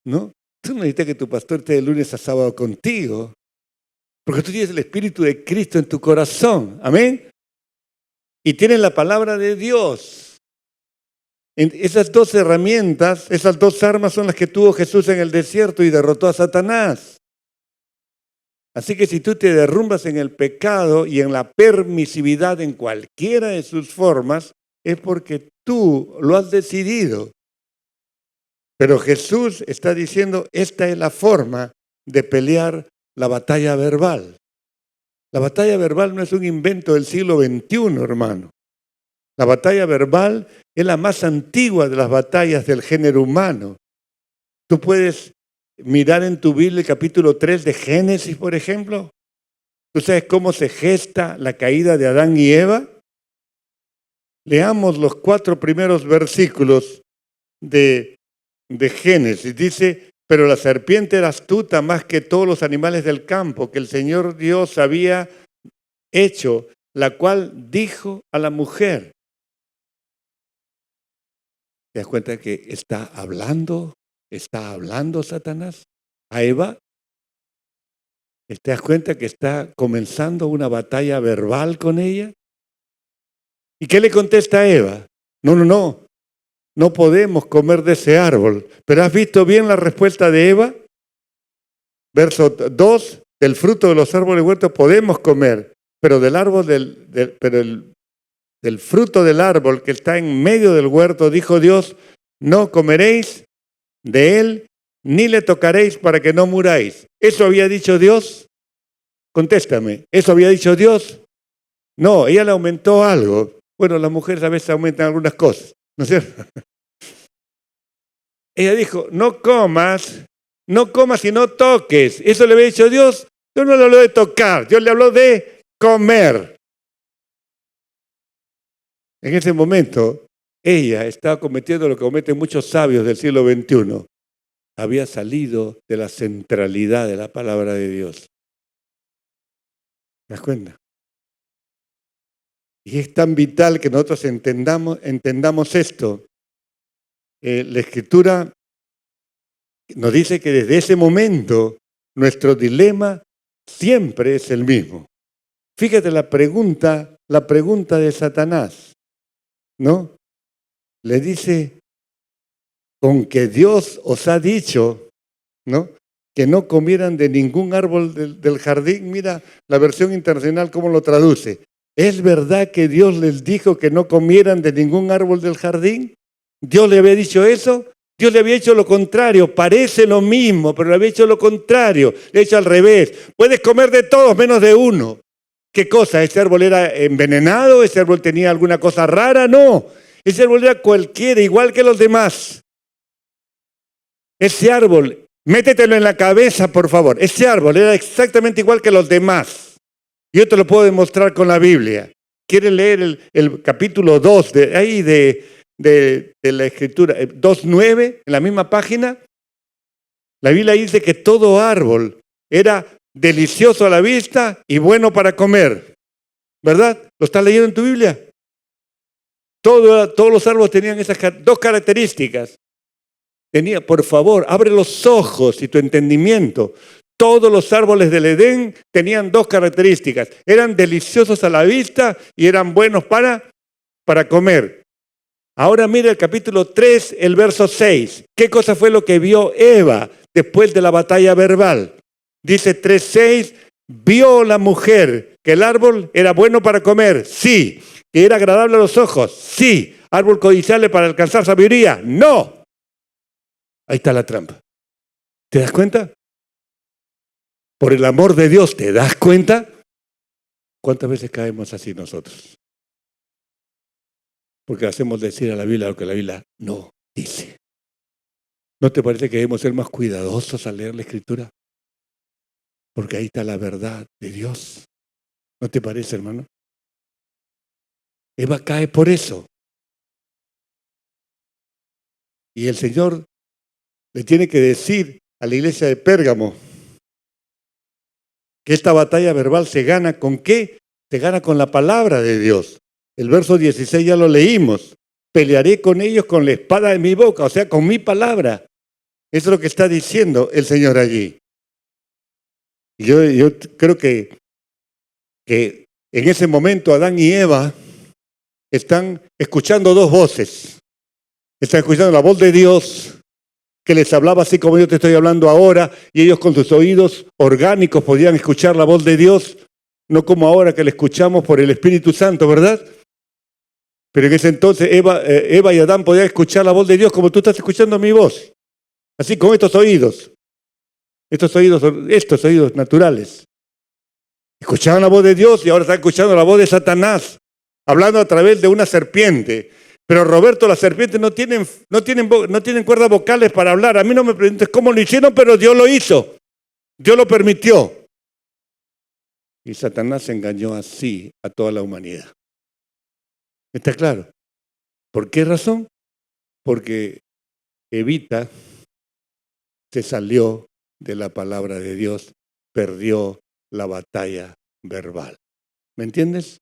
¿no? Tú no necesitas que tu pastor esté de lunes a sábado contigo, porque tú tienes el Espíritu de Cristo en tu corazón, amén. Y tienes la palabra de Dios. Esas dos herramientas, esas dos armas son las que tuvo Jesús en el desierto y derrotó a Satanás. Así que si tú te derrumbas en el pecado y en la permisividad en cualquiera de sus formas, es porque tú lo has decidido. Pero Jesús está diciendo, esta es la forma de pelear la batalla verbal. La batalla verbal no es un invento del siglo XXI, hermano. La batalla verbal es la más antigua de las batallas del género humano. Tú puedes mirar en tu Biblia el capítulo 3 de Génesis, por ejemplo. ¿Tú sabes cómo se gesta la caída de Adán y Eva? Leamos los 4 primeros versículos de Génesis. Dice, pero la serpiente era astuta más que todos los animales del campo que el Señor Dios había hecho, la cual dijo a la mujer. ¿Te das cuenta que está hablando Satanás a Eva? ¿Te das cuenta que está comenzando una batalla verbal con ella? ¿Y qué le contesta a Eva? No podemos comer de ese árbol. ¿Pero has visto bien la respuesta de Eva? Verso 2, del fruto de los árboles huertos podemos comer, pero del árbol del fruto del árbol que está en medio del huerto, dijo Dios, no comeréis de él, ni le tocaréis para que no muráis. ¿Eso había dicho Dios? Contéstame, ¿eso había dicho Dios? No, ella le aumentó algo. Bueno, las mujeres a veces aumentan algunas cosas, ¿no es cierto? Ella dijo, no comas y no toques. ¿Eso le había dicho Dios? Dios no le habló de tocar, Dios le habló de comer. En ese momento, ella estaba cometiendo lo que cometen muchos sabios del siglo XXI. Había salido de la centralidad de la palabra de Dios. ¿Te das cuenta? Y es tan vital que nosotros entendamos esto. La Escritura nos dice que desde ese momento nuestro dilema siempre es el mismo. Fíjate la pregunta de Satanás, ¿no? Le dice, con que Dios os ha dicho, ¿no?, que no comieran de ningún árbol del jardín. Mira la versión internacional cómo lo traduce. ¿Es verdad que Dios les dijo que no comieran de ningún árbol del jardín? ¿Dios le había dicho eso? Dios le había hecho lo contrario. Parece lo mismo, pero le había hecho lo contrario. Le ha hecho al revés. Puedes comer de todos menos de uno. ¿Qué cosa? ¿Ese árbol era envenenado? ¿Ese árbol tenía alguna cosa rara? No. Ese árbol era cualquiera, igual que los demás. Ese árbol, métetelo en la cabeza, por favor. Ese árbol era exactamente igual que los demás. Yo te lo puedo demostrar con la Biblia. ¿Quieres leer el capítulo 2 de la Escritura? 2:9, en la misma página. La Biblia dice que todo árbol era delicioso a la vista y bueno para comer. ¿Verdad? ¿Lo estás leyendo en tu Biblia? Todos los árboles tenían esas dos características. Por favor, abre los ojos y tu entendimiento. Todos los árboles del Edén tenían dos características. Eran deliciosos a la vista y eran buenos para comer. Ahora mira el capítulo 3, el verso 6. ¿Qué cosa fue lo que vio Eva después de la batalla verbal? Dice 3:6, vio la mujer que el árbol era bueno para comer, sí. Que era agradable a los ojos, sí. Árbol codiciable para alcanzar sabiduría, no. Ahí está la trampa. ¿Te das cuenta? Por el amor de Dios, ¿te das cuenta? ¿Cuántas veces caemos así nosotros? Porque hacemos decir a la Biblia lo que la Biblia no dice. ¿No te parece que debemos ser más cuidadosos al leer la Escritura? Porque ahí está la verdad de Dios. ¿No te parece, hermano? Eva cae por eso. Y el Señor le tiene que decir a la iglesia de Pérgamo que esta batalla verbal se gana ¿con qué? Se gana con la palabra de Dios. El verso 16 ya lo leímos. Pelearé con ellos con la espada de mi boca, o sea, con mi palabra. Eso es lo que está diciendo el Señor allí. Y yo creo que en ese momento Adán y Eva están escuchando dos voces. Están escuchando la voz de Dios, que les hablaba así como yo te estoy hablando ahora, y ellos con sus oídos orgánicos podían escuchar la voz de Dios, no como ahora que la escuchamos por el Espíritu Santo, ¿verdad? Pero en ese entonces Eva y Adán podían escuchar la voz de Dios como tú estás escuchando mi voz, así con estos oídos naturales. Escuchaban la voz de Dios y ahora están escuchando la voz de Satanás, hablando a través de una serpiente. Pero Roberto, las serpientes no tienen cuerdas vocales para hablar. A mí no me preguntes cómo lo hicieron, pero Dios lo hizo. Dios lo permitió. Y Satanás engañó así a toda la humanidad. ¿Está claro? ¿Por qué razón? Porque Evita se salió de la palabra de Dios, perdió la batalla verbal. ¿Me entiendes?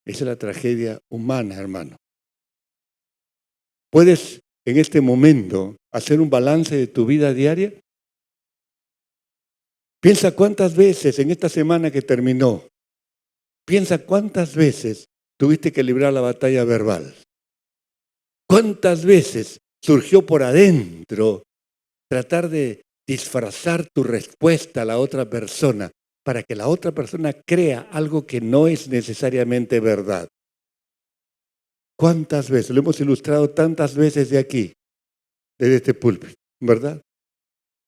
Esa es la tragedia humana, hermano. ¿Puedes en este momento hacer un balance de tu vida diaria? Piensa cuántas veces en esta semana que terminó, piensa cuántas veces tuviste que librar la batalla verbal. ¿Cuántas veces surgió por adentro tratar de disfrazar tu respuesta a la otra persona para que la otra persona crea algo que no es necesariamente verdad. ¿Cuántas veces? Lo hemos ilustrado tantas veces de aquí, desde este púlpito, ¿verdad?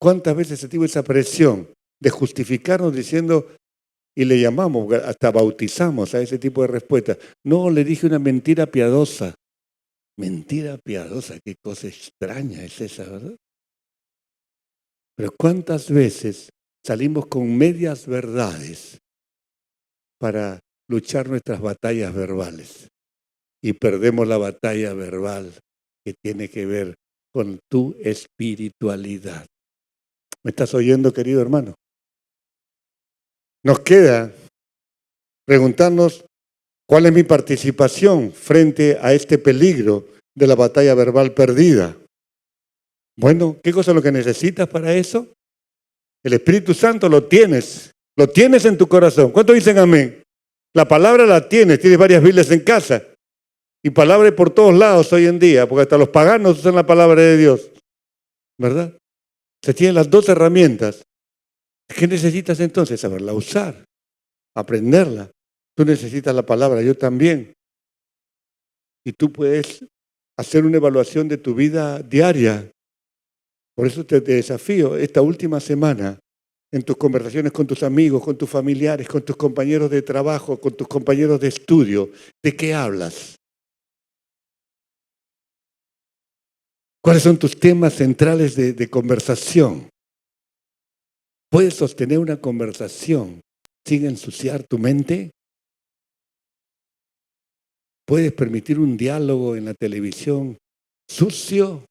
¿Cuántas veces sentimos esa presión de justificarnos diciendo, y le llamamos, hasta bautizamos a ese tipo de respuesta? No, le dije una mentira piadosa. Mentira piadosa, qué cosa extraña es esa, ¿verdad? Pero ¿cuántas veces salimos con medias verdades para luchar nuestras batallas verbales? Y perdemos la batalla verbal que tiene que ver con tu espiritualidad. ¿Me estás oyendo, querido hermano? Nos queda preguntarnos cuál es mi participación frente a este peligro de la batalla verbal perdida. Bueno, ¿qué cosa es lo que necesitas para eso? El Espíritu Santo lo tienes en tu corazón. ¿Cuántos dicen amén? La palabra la tienes varias Biblias en casa. Y palabra por todos lados hoy en día, porque hasta los paganos usan la palabra de Dios, ¿verdad? Se tienen las dos herramientas. ¿Qué necesitas entonces? Saberla usar, aprenderla. Tú necesitas la palabra, yo también. Y tú puedes hacer una evaluación de tu vida diaria. Por eso te desafío esta última semana en tus conversaciones con tus amigos, con tus familiares, con tus compañeros de trabajo, con tus compañeros de estudio. ¿De qué hablas? ¿Cuáles son tus temas centrales de conversación? ¿Puedes sostener una conversación sin ensuciar tu mente? ¿Puedes permitir un diálogo en la televisión sucio?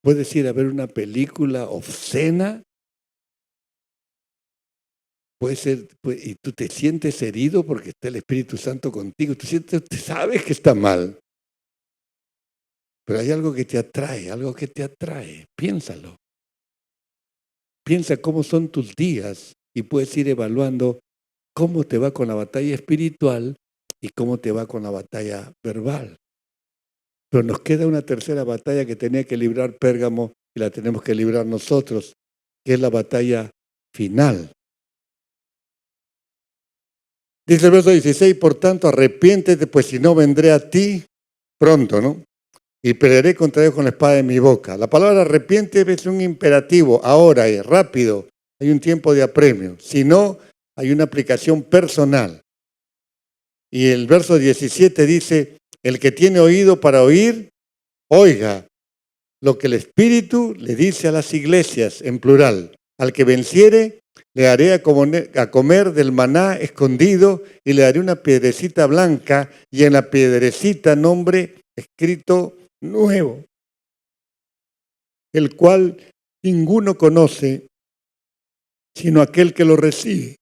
¿Puedes ir a ver una película obscena? Puede ser, y tú te sientes herido porque está el Espíritu Santo contigo. Tú sabes que está mal. Pero hay algo que te atrae. Piénsalo. Piensa cómo son tus días y puedes ir evaluando cómo te va con la batalla espiritual y cómo te va con la batalla verbal. Pero nos queda una tercera batalla que tenía que librar Pérgamo y la tenemos que librar nosotros, que es la batalla final. Dice el verso 16, por tanto, arrepiéntete, pues si no vendré a ti pronto, ¿no? Y pelearé contra ellos con la espada de mi boca. La palabra arrepiéntete es un imperativo, ahora es rápido, hay un tiempo de apremio. Si no, hay una aplicación personal. Y el verso 17 dice, el que tiene oído para oír, oiga lo que el Espíritu le dice a las iglesias, en plural. Al que venciere, le haré a comer del maná escondido y le daré una piedrecita blanca y en la piedrecita nombre escrito nuevo, el cual ninguno conoce sino aquel que lo recibe.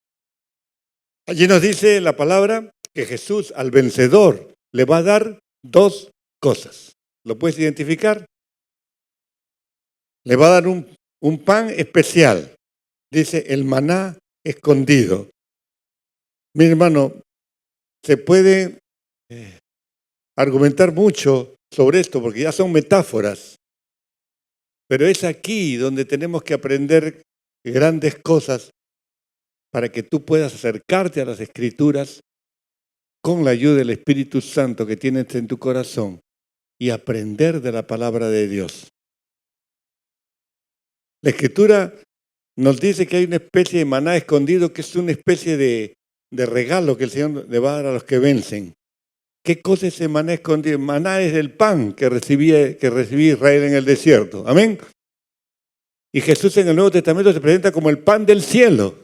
Allí nos dice la palabra que Jesús al vencedor le va a dar dos cosas. ¿Lo puedes identificar? Le va a dar un pan especial. Dice el maná escondido. Mi hermano, se puede argumentar mucho sobre esto porque ya son metáforas. Pero es aquí donde tenemos que aprender grandes cosas para que tú puedas acercarte a las Escrituras con la ayuda del Espíritu Santo que tienes en tu corazón y aprender de la palabra de Dios. La Escritura nos dice que hay una especie de maná escondido que es una especie de regalo que el Señor le va a dar a los que vencen. ¿Qué cosa es ese maná escondido? El maná es el pan que recibía Israel en el desierto. Amén. Y Jesús en el Nuevo Testamento se presenta como el pan del cielo.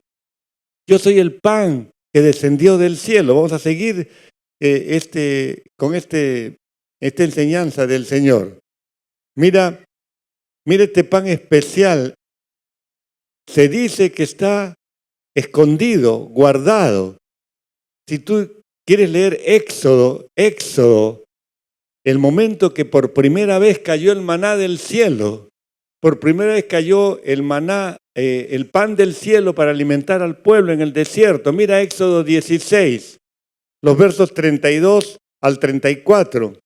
Yo soy el pan que descendió del cielo. Vamos a seguir con esta enseñanza del Señor. Mira este pan especial. Se dice que está escondido, guardado. Si tú quieres leer Éxodo, el momento que por primera vez cayó el maná del cielo, por primera vez cayó el maná, el pan del cielo para alimentar al pueblo en el desierto. Mira Éxodo 16, los versos 32 al 34.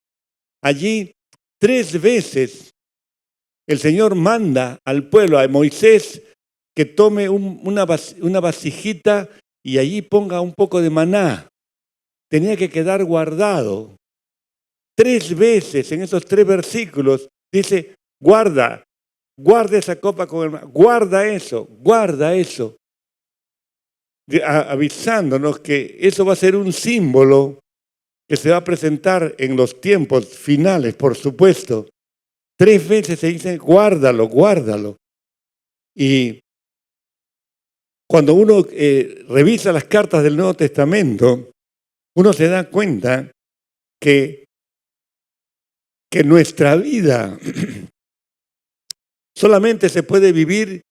Allí 3 veces el Señor manda al pueblo, a Moisés que tome una vasijita y allí ponga un poco de maná. Tenía que quedar guardado. 3 veces en esos 3 versículos dice, guarda esa copa con el maná, guarda eso, avisándonos que eso va a ser un símbolo que se va a presentar en los tiempos finales, por supuesto. 3 veces se dice, guárdalo. Y cuando uno revisa las cartas del Nuevo Testamento, uno se da cuenta que nuestra vida solamente se puede vivir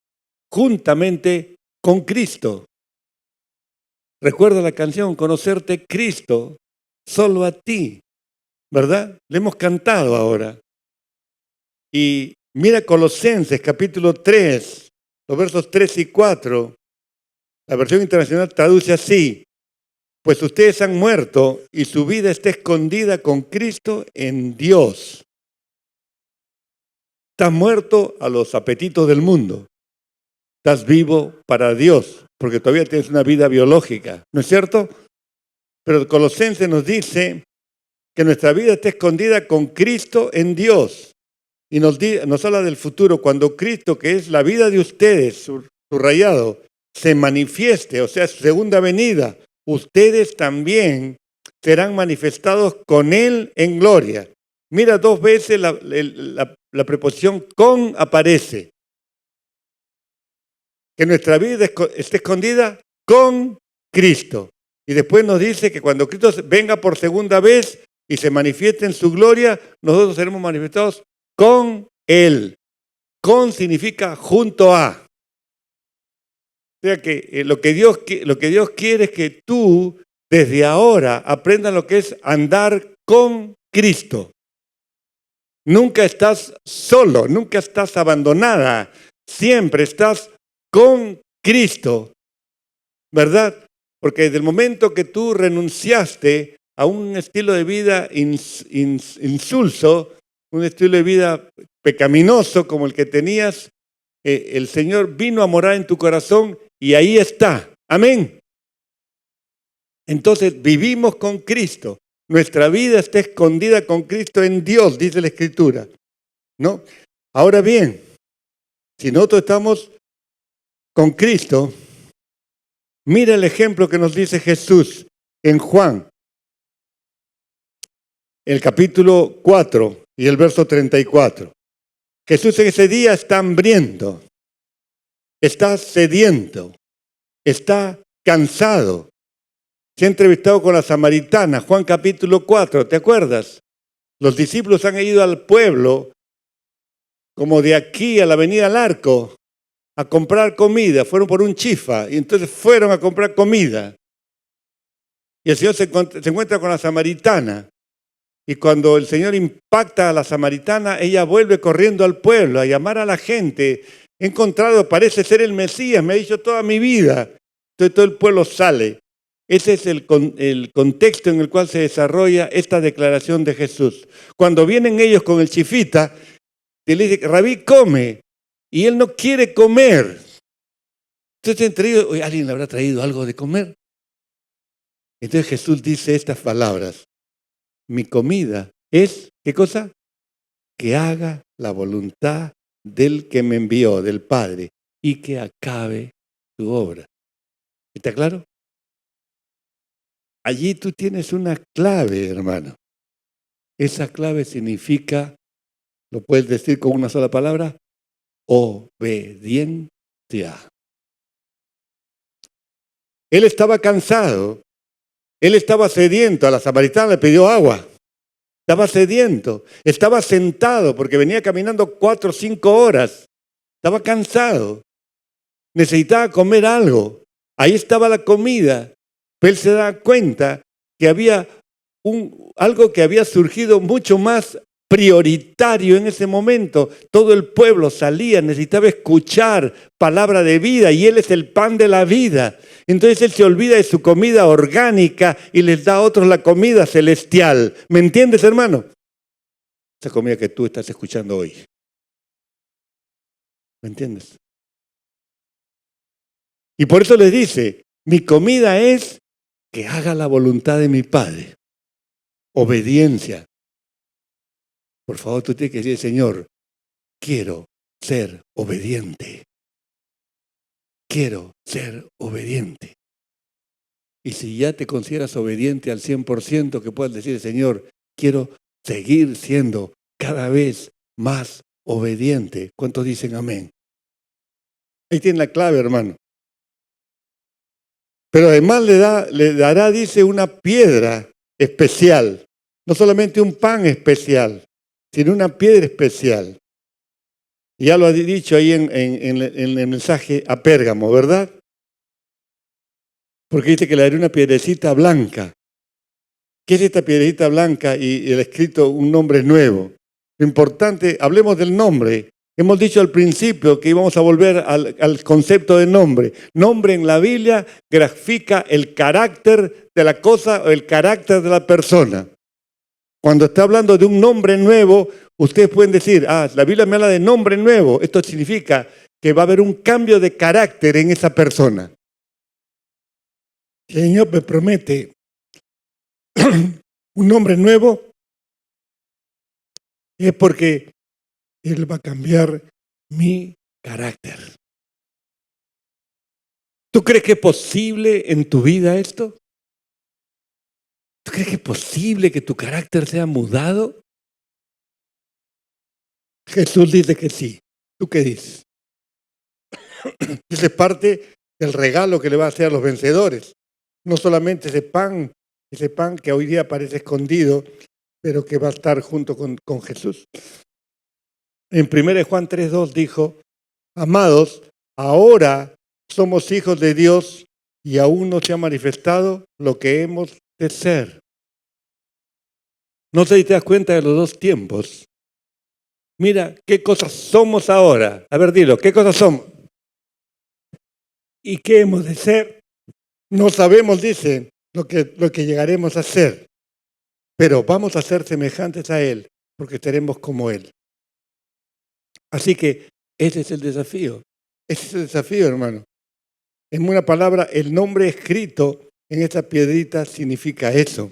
juntamente con Cristo. Recuerda la canción, conocerte Cristo, solo a ti, ¿verdad? Le hemos cantado ahora. Y mira Colosenses capítulo 3, los versos 3 y 4. La versión internacional traduce así: pues ustedes han muerto y su vida está escondida con Cristo en Dios. Estás muerto a los apetitos del mundo. Estás vivo para Dios, porque todavía tienes una vida biológica, ¿no es cierto? Pero Colosenses nos dice que nuestra vida está escondida con Cristo en Dios. Y nos habla del futuro, cuando Cristo, que es la vida de ustedes, subrayado, se manifieste, o sea, su segunda venida, ustedes también serán manifestados con Él en gloria. Mira, 2 veces la preposición con aparece. Que nuestra vida esté escondida con Cristo. Y después nos dice que cuando Cristo venga por segunda vez y se manifieste en su gloria, nosotros seremos manifestados con Él. Con significa junto a. O sea que lo que Dios quiere es que tú desde ahora aprendas lo que es andar con Cristo. Nunca estás solo, nunca estás abandonada, siempre estás con Cristo, ¿verdad? Porque desde el momento que tú renunciaste a un estilo de vida insulso, un estilo de vida pecaminoso como el que tenías, el Señor vino a morar en tu corazón y ahí está. Amén. Entonces vivimos con Cristo. Nuestra vida está escondida con Cristo en Dios, dice la Escritura, ¿no? Ahora bien, si nosotros estamos con Cristo, mira el ejemplo que nos dice Jesús en Juan, el capítulo 4 y el verso 34. Jesús en ese día está hambriento, está sediento, está cansado. Se ha entrevistado con la samaritana, Juan capítulo 4, ¿te acuerdas? Los discípulos han ido al pueblo, como de aquí a la avenida al Arco, a comprar comida. Fueron por un chifa y entonces fueron a comprar comida. Y el Señor se encuentra con la samaritana. Y cuando el Señor impacta a la samaritana, ella vuelve corriendo al pueblo a llamar a la gente. He encontrado, parece ser el Mesías, me ha dicho toda mi vida. Entonces todo el pueblo sale. Ese es el contexto en el cual se desarrolla esta declaración de Jesús. Cuando vienen ellos con el chifita, le dice, Rabí, come. Y él no quiere comer. Entonces entre ellos, ¿alguien le habrá traído algo de comer? Entonces Jesús dice estas palabras. Mi comida es, ¿qué cosa? Que haga la voluntad del que me envió, del Padre, y que acabe su obra. ¿Está claro? Allí tú tienes una clave, hermano. Esa clave significa, ¿lo puedes decir con una sola palabra? Obediencia. Él estaba cansado, él estaba sediento, a la samaritana le pidió agua. Estaba sediento, estaba sentado porque venía caminando 4 o 5 horas. Estaba cansado, necesitaba comer algo. Ahí estaba la comida. Pero él se da cuenta que había algo que había surgido mucho más prioritario en ese momento. Todo el pueblo salía, necesitaba escuchar palabra de vida y Él es el pan de la vida. Entonces Él se olvida de su comida orgánica y les da a otros la comida celestial. ¿Me entiendes, hermano? Esa comida que tú estás escuchando hoy. ¿Me entiendes? Y por eso les dice, mi comida es que haga la voluntad de mi Padre. Obediencia. Por favor, tú tienes que decir, Señor, quiero ser obediente. Quiero ser obediente. Y si ya te consideras obediente al 100%, que puedas decir, Señor, quiero seguir siendo cada vez más obediente. ¿Cuántos dicen amén? Ahí tiene la clave, hermano. Pero además le dará, dice, una piedra especial. No solamente un pan especial, sino una piedra especial. Ya lo ha dicho ahí en el mensaje a Pérgamo, ¿verdad? Porque dice que le daré una piedrecita blanca. ¿Qué es esta piedrecita blanca? Y el escrito un nombre nuevo. Lo importante, hablemos del nombre. Hemos dicho al principio que íbamos a volver al concepto de nombre. Nombre en la Biblia grafica el carácter de la cosa o el carácter de la persona. Cuando está hablando de un nombre nuevo, ustedes pueden decir, la Biblia me habla de nombre nuevo. Esto significa que va a haber un cambio de carácter en esa persona. El Señor me promete un nombre nuevo, es porque Él va a cambiar mi carácter. ¿Tú crees que es posible en tu vida esto? ¿Tú crees que es posible que tu carácter sea mudado? Jesús dice que sí. ¿Tú qué dices? Esa es parte del regalo que le va a hacer a los vencedores. No solamente ese pan que hoy día parece escondido, pero que va a estar junto con Jesús. En 1 Juan 3:2 dijo, amados, ahora somos hijos de Dios y aún no se ha manifestado lo que hemos de ser. No sé si te das cuenta de los dos tiempos. Mira, ¿qué cosas somos ahora? A ver, dilo, ¿qué cosas somos? ¿Y qué hemos de ser? No sabemos, dice, lo que llegaremos a ser, pero vamos a ser semejantes a Él, porque seremos como Él. Así que ese es el desafío. Ese es el desafío, hermano. En una palabra, el nombre escrito en esta piedrita significa eso.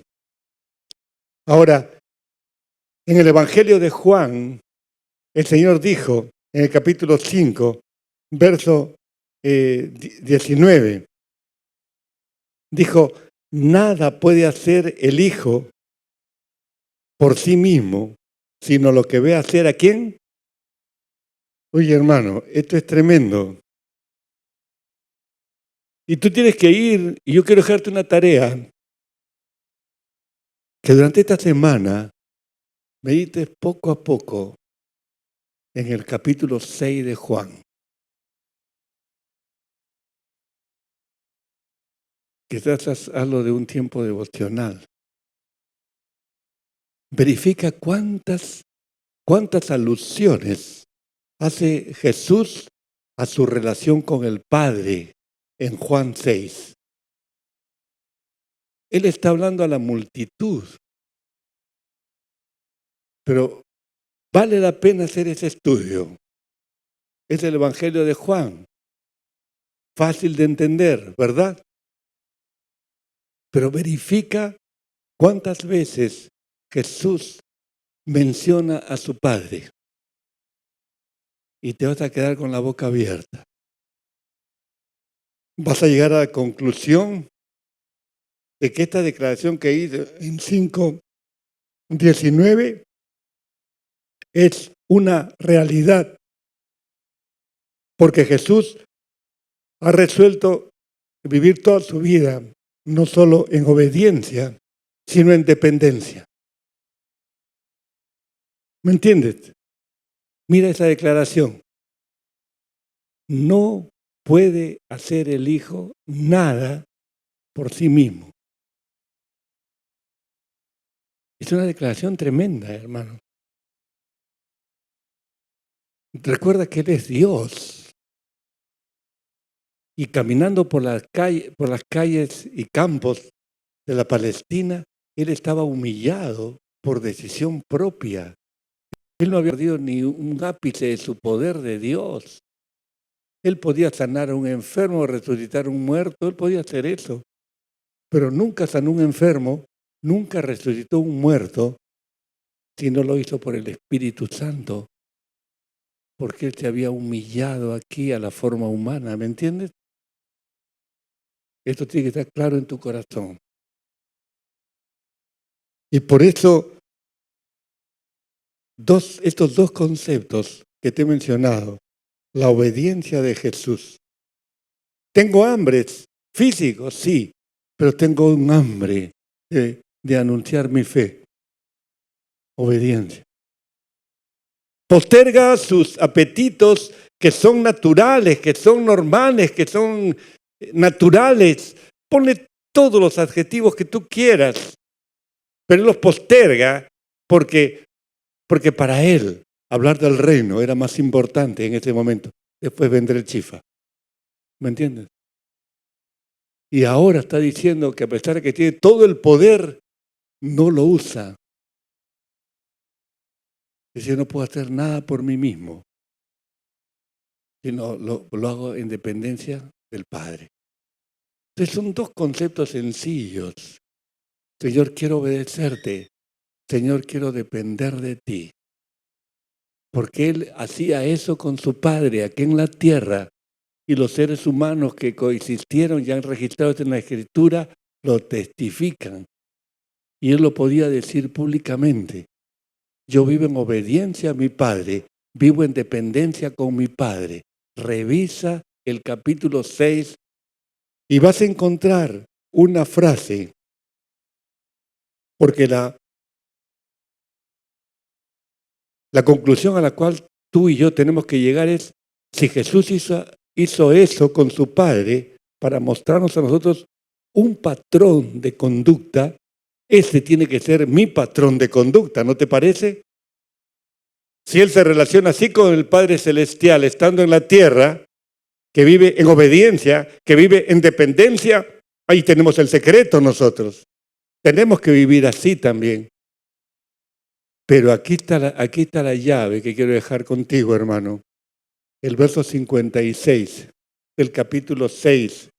Ahora, en el Evangelio de Juan, el Señor dijo, en el capítulo 5, verso 19, dijo, nada puede hacer el Hijo por sí mismo, sino lo que ve hacer a quién. Oye, hermano, esto es tremendo. Y tú tienes que ir, y yo quiero dejarte una tarea, que durante esta semana medites poco a poco en el capítulo 6 de Juan. Quizás hazlo de un tiempo devocional. Verifica cuántas alusiones hace Jesús a su relación con el Padre en Juan 6. Él está hablando a la multitud, pero vale la pena hacer ese estudio. Es el Evangelio de Juan, fácil de entender, ¿verdad? Pero verifica cuántas veces Jesús menciona a su Padre y te vas a quedar con la boca abierta. Vas a llegar a la conclusión de que esta declaración que hice en 5:19 es una realidad, porque Jesús ha resuelto vivir toda su vida no solo en obediencia, sino en dependencia. ¿Me entiendes? Mira esa declaración. No puede hacer el Hijo nada por sí mismo. Es una declaración tremenda, hermano. Recuerda que Él es Dios. Y caminando por las calles y campos de la Palestina, Él estaba humillado por decisión propia. Él no había perdido ni un ápice de su poder de Dios. Él podía sanar a un enfermo, resucitar a un muerto, Él podía hacer eso. Pero nunca sanó un enfermo, nunca resucitó un muerto, si no lo hizo por el Espíritu Santo, porque Él se había humillado aquí a la forma humana, ¿me entiendes? Esto tiene que estar claro en tu corazón. Y por eso, estos dos conceptos que te he mencionado, la obediencia de Jesús. Tengo hambres físicos, sí, pero tengo un hambre de anunciar mi fe. Obediencia. Posterga sus apetitos que son naturales, que son normales, que son naturales. Ponle todos los adjetivos que tú quieras, pero él los posterga porque para él hablar del reino era más importante en ese momento. Después vendrá el chifa. ¿Me entiendes? Y ahora está diciendo que a pesar de que tiene todo el poder, no lo usa. Dice, no puedo hacer nada por mí mismo, sino lo hago en dependencia del Padre. Entonces son dos conceptos sencillos. Señor, quiero obedecerte. Señor, quiero depender de ti. Porque Él hacía eso con su Padre aquí en la tierra. Y los seres humanos que coexistieron y han registrado esto en la Escritura lo testifican. Y Él lo podía decir públicamente. Yo vivo en obediencia a mi Padre, vivo en dependencia con mi Padre. Revisa el capítulo 6 y vas a encontrar una frase, porque la conclusión a la cual tú y yo tenemos que llegar es, si Jesús hizo eso con su Padre para mostrarnos a nosotros un patrón de conducta, ese tiene que ser mi patrón de conducta, ¿no te parece? Si Él se relaciona así con el Padre Celestial, estando en la tierra, que vive en obediencia, que vive en dependencia, ahí tenemos el secreto nosotros. Tenemos que vivir así también. Pero aquí está la llave que quiero dejar contigo, hermano. El verso 56 del capítulo 6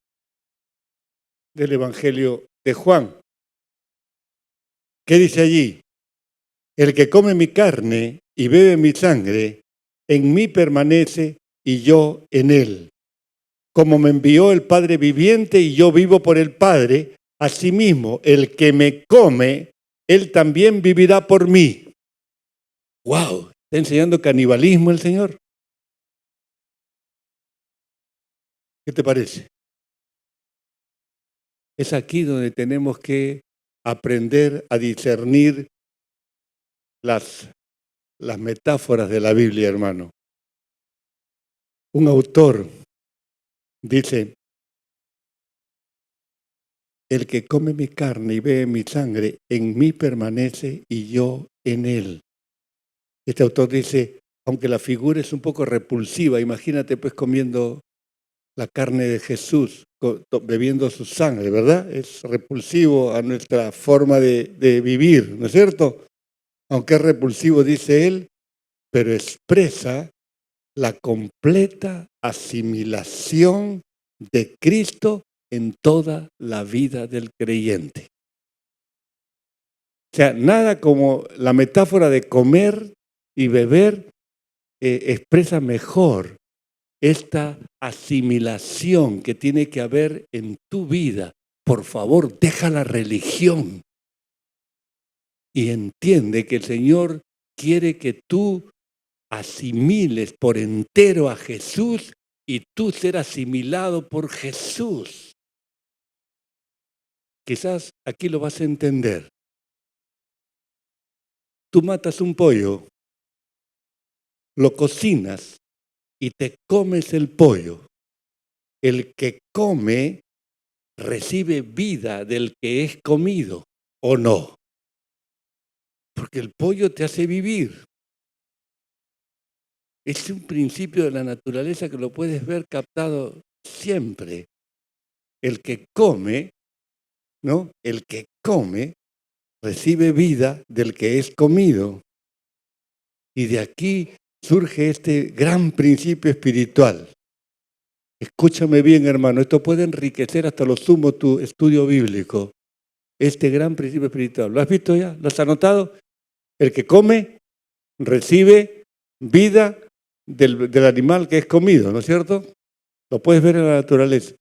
del Evangelio de Juan. ¿Qué dice allí? El que come mi carne y bebe mi sangre, en mí permanece y yo en él. Como me envió el Padre viviente y yo vivo por el Padre, asimismo el que me come, él también vivirá por mí. ¡Wow! ¿Está enseñando canibalismo el Señor? ¿Qué te parece? Es aquí donde tenemos que aprender a discernir las metáforas de la Biblia, hermano. Un autor dice, el que come mi carne y bebe mi sangre, en mí permanece y yo en él. Este autor dice, aunque la figura es un poco repulsiva, imagínate pues comiendo la carne de Jesús, bebiendo su sangre, ¿verdad? Es repulsivo a nuestra forma de vivir, ¿no es cierto? Aunque es repulsivo, dice él, pero expresa la completa asimilación de Cristo en toda la vida del creyente. O sea, nada como la metáfora de comer y beber expresa mejor esta asimilación que tiene que haber en tu vida. Por favor, deja la religión y entiende que el Señor quiere que tú asimiles por entero a Jesús y tú ser asimilado por Jesús. Quizás aquí lo vas a entender. Tú matas un pollo, lo cocinas y te comes el pollo. El que come recibe vida del que es comido, ¿o no? Porque el pollo te hace vivir. Es un principio de la naturaleza que lo puedes ver captado siempre. El que come, ¿no? El que come recibe vida del que es comido. Y de aquí surge este gran principio espiritual. Escúchame bien, hermano, esto puede enriquecer hasta lo sumo tu estudio bíblico. Este gran principio espiritual. ¿Lo has visto ya? ¿Lo has anotado? El que come recibe vida del animal que es comido, ¿no es cierto? Lo puedes ver en la naturaleza.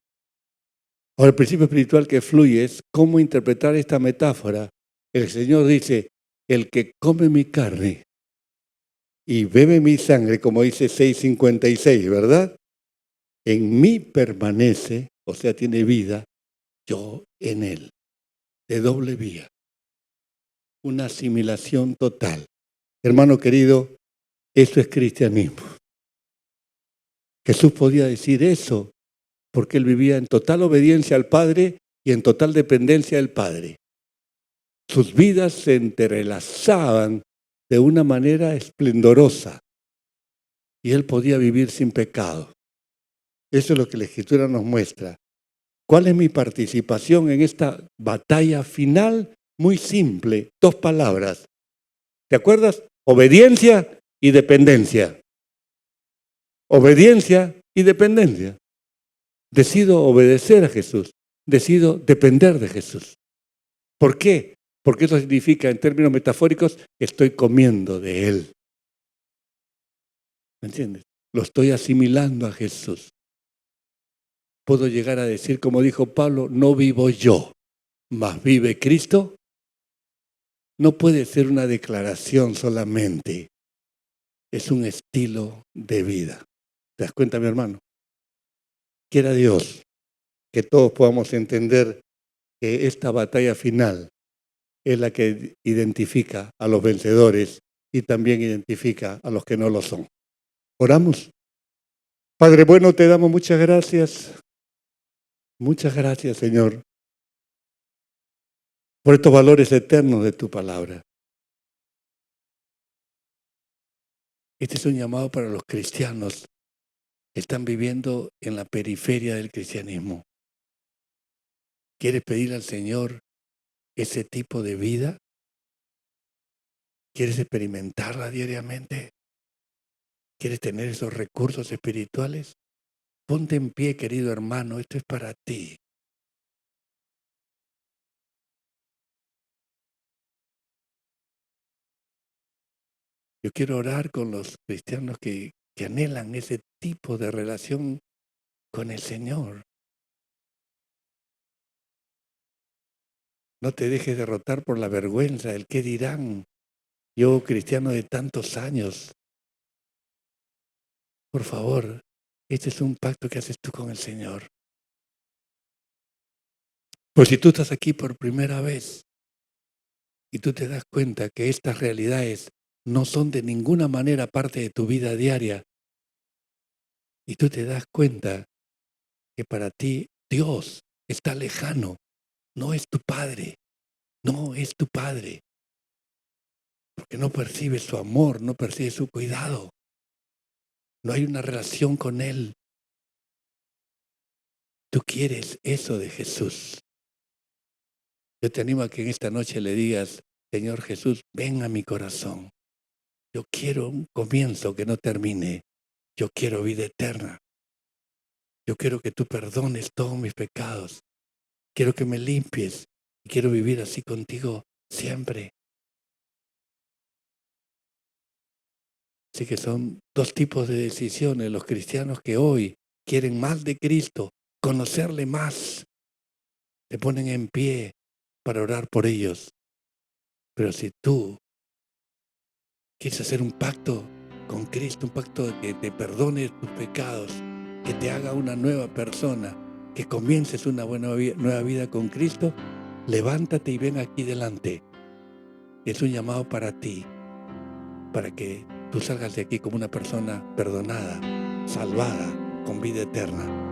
Ahora, el principio espiritual que fluye es cómo interpretar esta metáfora. El Señor dice, el que come mi carne y bebe mi sangre, como dice 6:56, ¿verdad? En mí permanece, o sea, tiene vida, yo en él, de doble vía. Una asimilación total. Hermano querido, eso es cristianismo. Jesús podía decir eso porque él vivía en total obediencia al Padre y en total dependencia del Padre. Sus vidas se entrelazaban de una manera esplendorosa y él podía vivir sin pecado. Eso es lo que la Escritura nos muestra. ¿Cuál es mi participación en esta batalla final? Muy simple, 2 palabras. ¿Te acuerdas? Obediencia y dependencia. Obediencia y dependencia. Decido obedecer a Jesús. Decido depender de Jesús. ¿Por qué? Porque eso significa, en términos metafóricos, estoy comiendo de Él. ¿Me entiendes? Lo estoy asimilando a Jesús. Puedo llegar a decir, como dijo Pablo, no vivo yo, mas vive Cristo. No puede ser una declaración solamente. Es un estilo de vida. ¿Te das cuenta, mi hermano? Quiera Dios que todos podamos entender que esta batalla final es la que identifica a los vencedores y también identifica a los que no lo son. ¿Oramos? Padre bueno, te damos muchas gracias. Muchas gracias, Señor, por estos valores eternos de tu palabra. Este es un llamado para los cristianos que están viviendo en la periferia del cristianismo. ¿Quieres pedir al Señor ese tipo de vida? ¿Quieres experimentarla diariamente? ¿Quieres tener esos recursos espirituales? Ponte en pie, querido hermano, esto es para ti. Yo quiero orar con los cristianos que anhelan ese tipo de relación con el Señor. No te dejes derrotar por la vergüenza, el qué dirán. Yo, cristiano de tantos años, por favor, este es un pacto que haces tú con el Señor. Pues si tú estás aquí por primera vez y tú te das cuenta que estas realidades no son de ninguna manera parte de tu vida diaria, y tú te das cuenta que para ti Dios está lejano, no es tu Padre, no es tu Padre, porque no percibes su amor, no percibes su cuidado, no hay una relación con Él. Tú quieres eso de Jesús. Yo te animo a que en esta noche le digas, Señor Jesús, ven a mi corazón. Yo quiero un comienzo que no termine. Yo quiero vida eterna. Yo quiero que tú perdones todos mis pecados. Quiero que me limpies y quiero vivir así contigo siempre. Así que son 2 tipos de decisiones. Los cristianos que hoy quieren más de Cristo, conocerle más, te ponen en pie para orar por ellos. Pero si tú quieres hacer un pacto con Cristo, un pacto de que te perdone tus pecados, que te haga una nueva persona, que comiences una nueva vida con Cristo, levántate y ven aquí delante. Es un llamado para ti, para que tú salgas de aquí como una persona perdonada, salvada, con vida eterna.